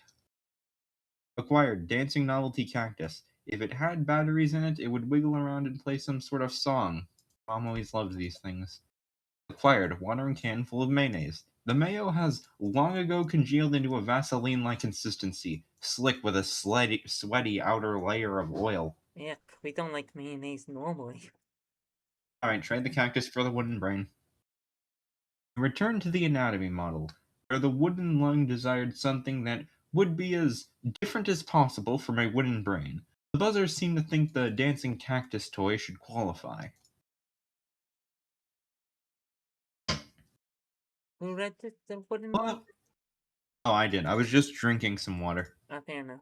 Acquired dancing novelty cactus. If it had batteries in it, it would wiggle around and play some sort of song. Mom always loves these things. Acquired watering can full of mayonnaise. The mayo has long ago congealed into a Vaseline-like consistency, slick with a sweaty outer layer of oil. Yuck, we don't like mayonnaise normally. Alright, trade the cactus for the wooden brain. Return to the anatomy model, where the wooden lung desired something that would be as different as possible from a wooden brain. The buzzers seem to think the dancing cactus toy should qualify. Who read the wooden What? lung? Oh, I did. I was just drinking some water. Fair enough.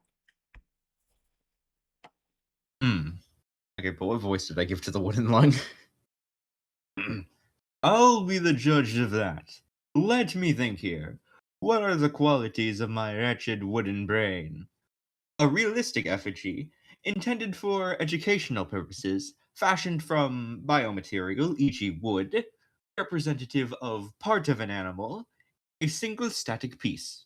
Okay, but what voice did I give to the wooden lung? I'll be the judge of that. Let me think here. What are the qualities of my wretched wooden brain? A realistic effigy, intended for educational purposes, fashioned from biomaterial, e.g., wood, representative of part of an animal, a single static piece.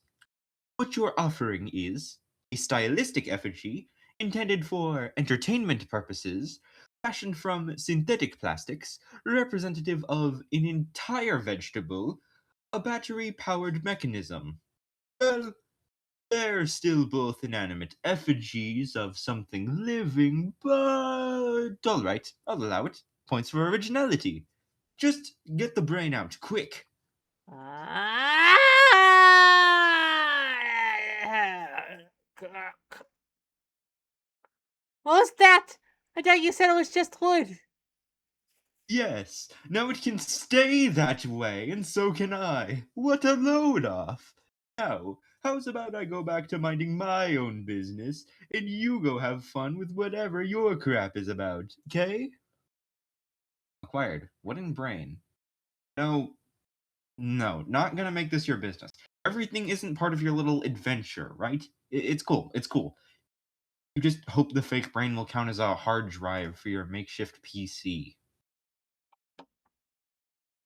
What you're offering is a stylistic effigy, intended for entertainment purposes, fashioned from synthetic plastics, representative of an entire vegetable, a battery powered mechanism. Well, they're still both inanimate effigies of something living, but alright, I'll allow it. Points for originality. Just get the brain out, quick. What was that? I thought you said it was just wood. Yes, now it can stay that way, and so can I. What a load off. Now, how's about I go back to minding my own business, and you go have fun with whatever your crap is about, okay? Acquired. Wooden brain. No, not gonna make this your business. Everything isn't part of your little adventure, right? It's cool, it's cool. You just hope the fake brain will count as a hard drive for your makeshift PC.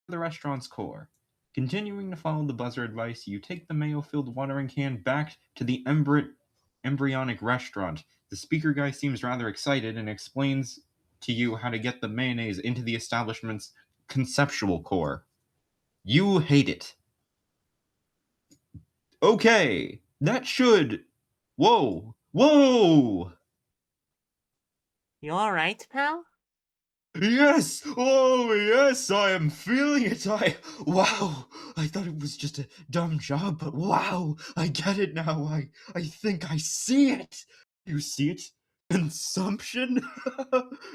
The restaurant's core. Continuing to follow the buzzer advice, you take the mayo-filled watering can back to the embryonic restaurant. The speaker guy seems rather excited and explains to you how to get the mayonnaise into the establishment's conceptual core. You hate it. Okay, that should... Whoa! You alright, pal? Yes! Oh, yes, I am feeling it. Wow! I thought it was just a dumb job, but wow! I get it now. I think I see it. You see it? Consumption?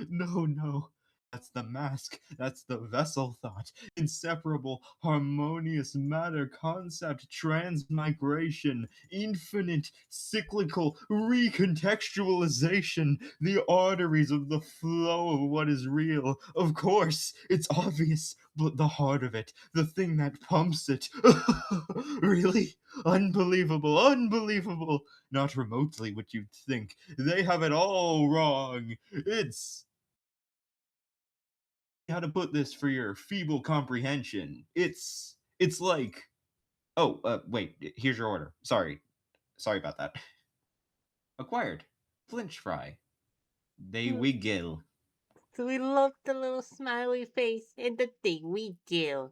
No. That's the mask. That's the vessel thought. Inseparable, harmonious matter concept, transmigration, infinite, cyclical recontextualization, the arteries of the flow of what is real. Of course, it's obvious, but the heart of it, the thing that pumps it. Really? Unbelievable. Not remotely what you'd think. They have it all wrong. It's how to put this for your feeble comprehension. It's like wait, here's your order. Sorry about that. Acquired. Flinch fry. They wiggle. So we love the little smiley face and the thing we do.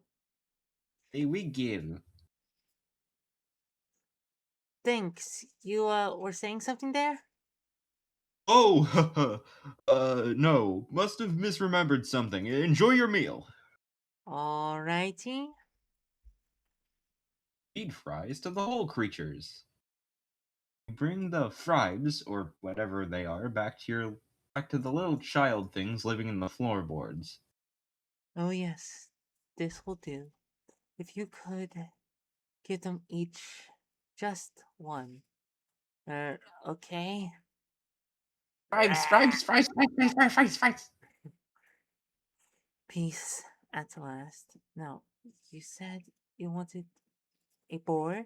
They wiggle. Thanks. You were saying something there? Oh, no. Must have misremembered something. Enjoy your meal. Alrighty. Feed fries to the whole creatures. Bring the fribes, or whatever they are, back to the little child things living in the floorboards. Oh yes, this will do. If you could give them each just one. Okay? Fries. Peace at last. Now, you said you wanted a board?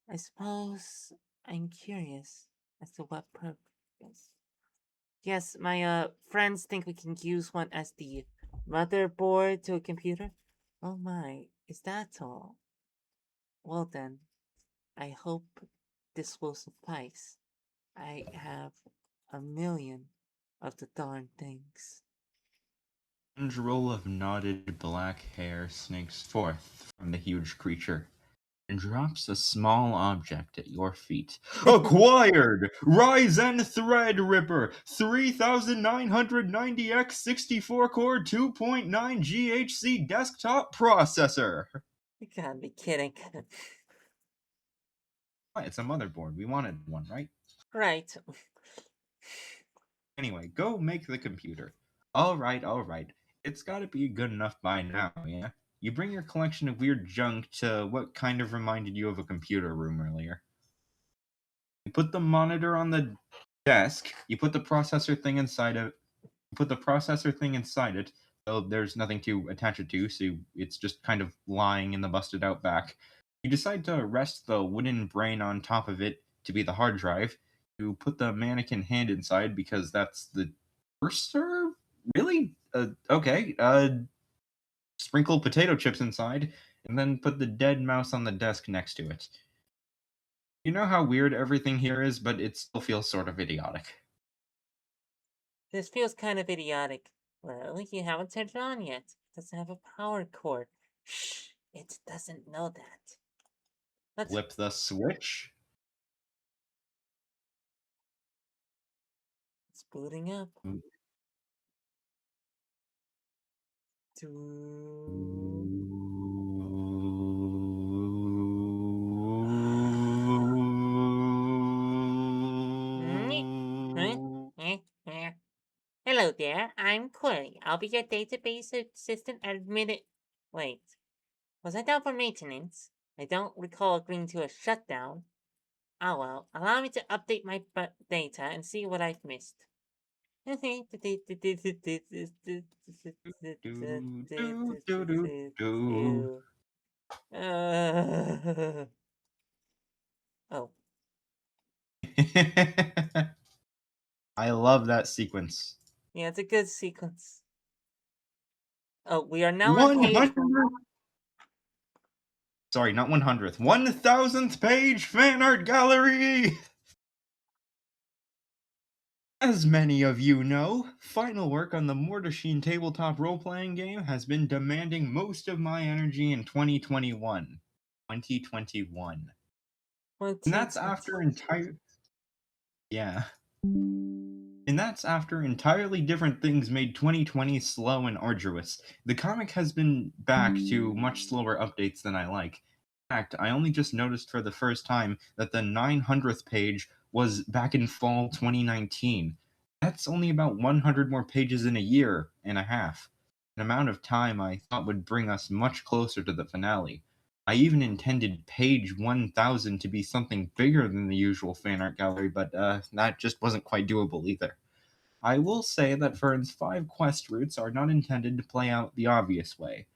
I suppose I'm curious as to what purpose. Yes, my friends think we can use one as the motherboard to a computer. Oh my, is that all? Well then, I hope this will suffice. I have a million of the darn things. A large roll of knotted black hair snakes forth from the huge creature and drops a small object at your feet. Acquired! Ryzen Threadripper 3990X 64 core 2.9 GHz desktop processor. You gotta be kidding. It's a motherboard. We wanted one, right? Right. Anyway, go make the computer. Alright, alright. It's gotta be good enough by now, yeah? You bring your collection of weird junk to what kind of reminded you of a computer room earlier. You put the monitor on the desk, you put the processor thing inside of it, so there's nothing to attach it to, so it's just kind of lying in the busted out back. You decide to rest the wooden brain on top of it to be the hard drive. You put the mannequin hand inside because that's the cursor? Really? Okay. Sprinkle potato chips inside, and then put the dead mouse on the desk next to it. You know how weird everything here is, but it still feels sort of idiotic. This feels kind of idiotic. Well, you haven't turned it on yet. It doesn't have a power cord. Shh, it doesn't know that. Let's Flip the switch. It's booting up. Mm. Hello there, I'm Corey. I'll be your database assistant admitted. Wait, was I down for maintenance? I don't recall agreeing to a shutdown. Oh well, allow me to update my data and see what I've missed. Oh, I love that sequence. yeah, it's a good sequence. Oh, we are now on page 100. Sorry, not 100th. 1000th page fan art gallery. As many of you know, final work on the Mortasheen tabletop role-playing game has been demanding most of my energy in 2021. 2021. And that's after entirely different things made 2020 slow and arduous. The comic has been back to much slower updates than I like. In fact, I only just noticed for the first time that the 900th page was back in fall 2019. That's only about 100 more pages in a year and a half. An amount of time I thought would bring us much closer to the finale. I even intended page 1000 to be something bigger than the usual fan art gallery, but that just wasn't quite doable either. I will say that Fern's 5 quest routes are not intended to play out the obvious way.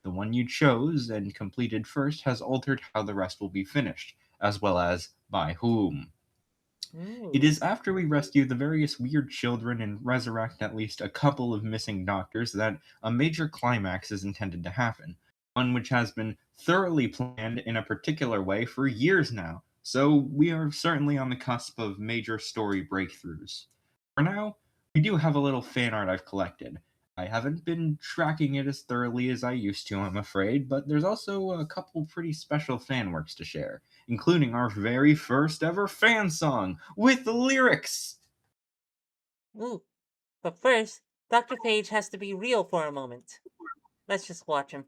The one you chose and completed first has altered how the rest will be finished, as well as by whom. It is after we rescue the various weird children and resurrect at least a couple of missing doctors that a major climax is intended to happen, one which has been thoroughly planned in a particular way for years now, so we are certainly on the cusp of major story breakthroughs. For now, we do have a little fan art I've collected. I haven't been tracking it as thoroughly as I used to, I'm afraid, but there's also a couple pretty special fan works to share, including our very first ever fan song with lyrics. Ooh, but first, Dr. Page has to be real for a moment. Let's just watch him.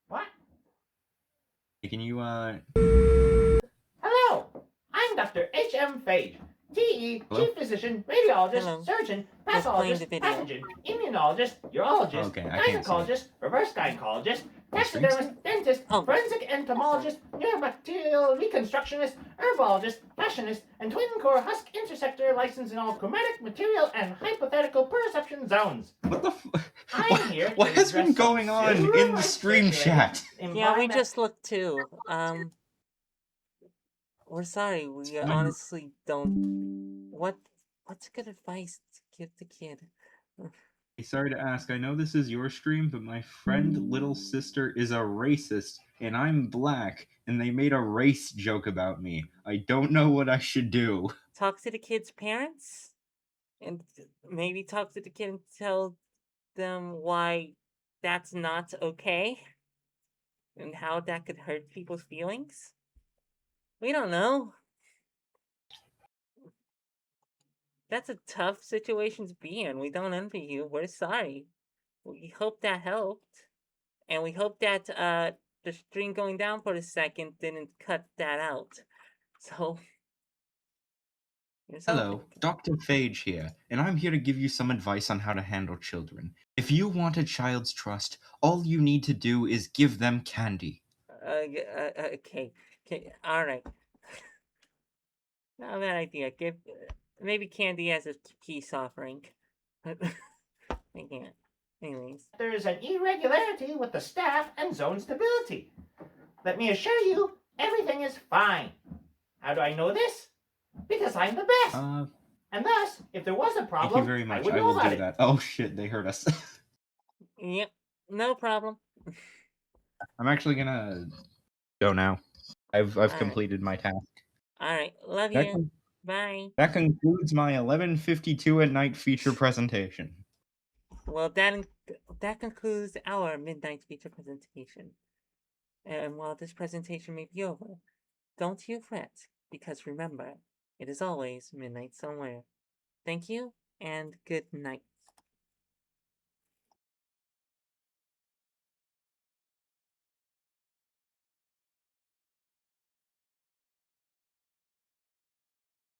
What? Can you Hello, I'm Dr. H.M. Page. TE, Hello? chief physician, radiologist, Hello. surgeon, Let's play the pathologist, video. pathogen, immunologist, urologist, Okay, I can't see. gynecologist, reverse gynecologist, My screen's taxidermist, dentist, Oh, forensic entomologist, neuromaterial reconstructionist, herbologist, fashionist, and twin core husk intersector licensed in all chromatic, material, and hypothetical perception zones. What the I'm here what to has been address some going on civil in the rights stream circulating, chat? Yeah, we implying that just looked too. We're sorry. We fine. honestly don't. What's good advice to give the kid? Sorry to ask, I know this is your stream, but my friend little sister is a racist, and I'm black, and they made a race joke about me. I don't know what I should do. Talk to the kid's parents, and maybe talk to the kid and tell them why that's not okay, and how that could hurt people's feelings. We don't know. That's a tough situation to be in. We don't envy you. We're sorry. We hope that helped. And we hope that the stream going down for a second didn't cut that out. So here's Hello, hoping. Dr. Phage here, and I'm here to give you some advice on how to handle children. If you want a child's trust, all you need to do is give them candy. Okay. All right. Not a bad idea. Give maybe candy as a peace offering. I can't. Anyways. there's an irregularity with the staff and zone stability. Let me assure you, everything is fine. How do I know this? Because I'm the best. And thus, if there was a problem, Thank you very much. I would I know will about do it. that. Oh shit, they heard us. Yep. No problem. I'm actually gonna go now. I've Alright. completed my task. Alright. Love That, you. Bye. that concludes my 11:52 at night feature presentation. Well, that concludes our midnight feature presentation. And while this presentation may be over, don't you fret, because remember, it is always midnight somewhere. Thank you, and good night.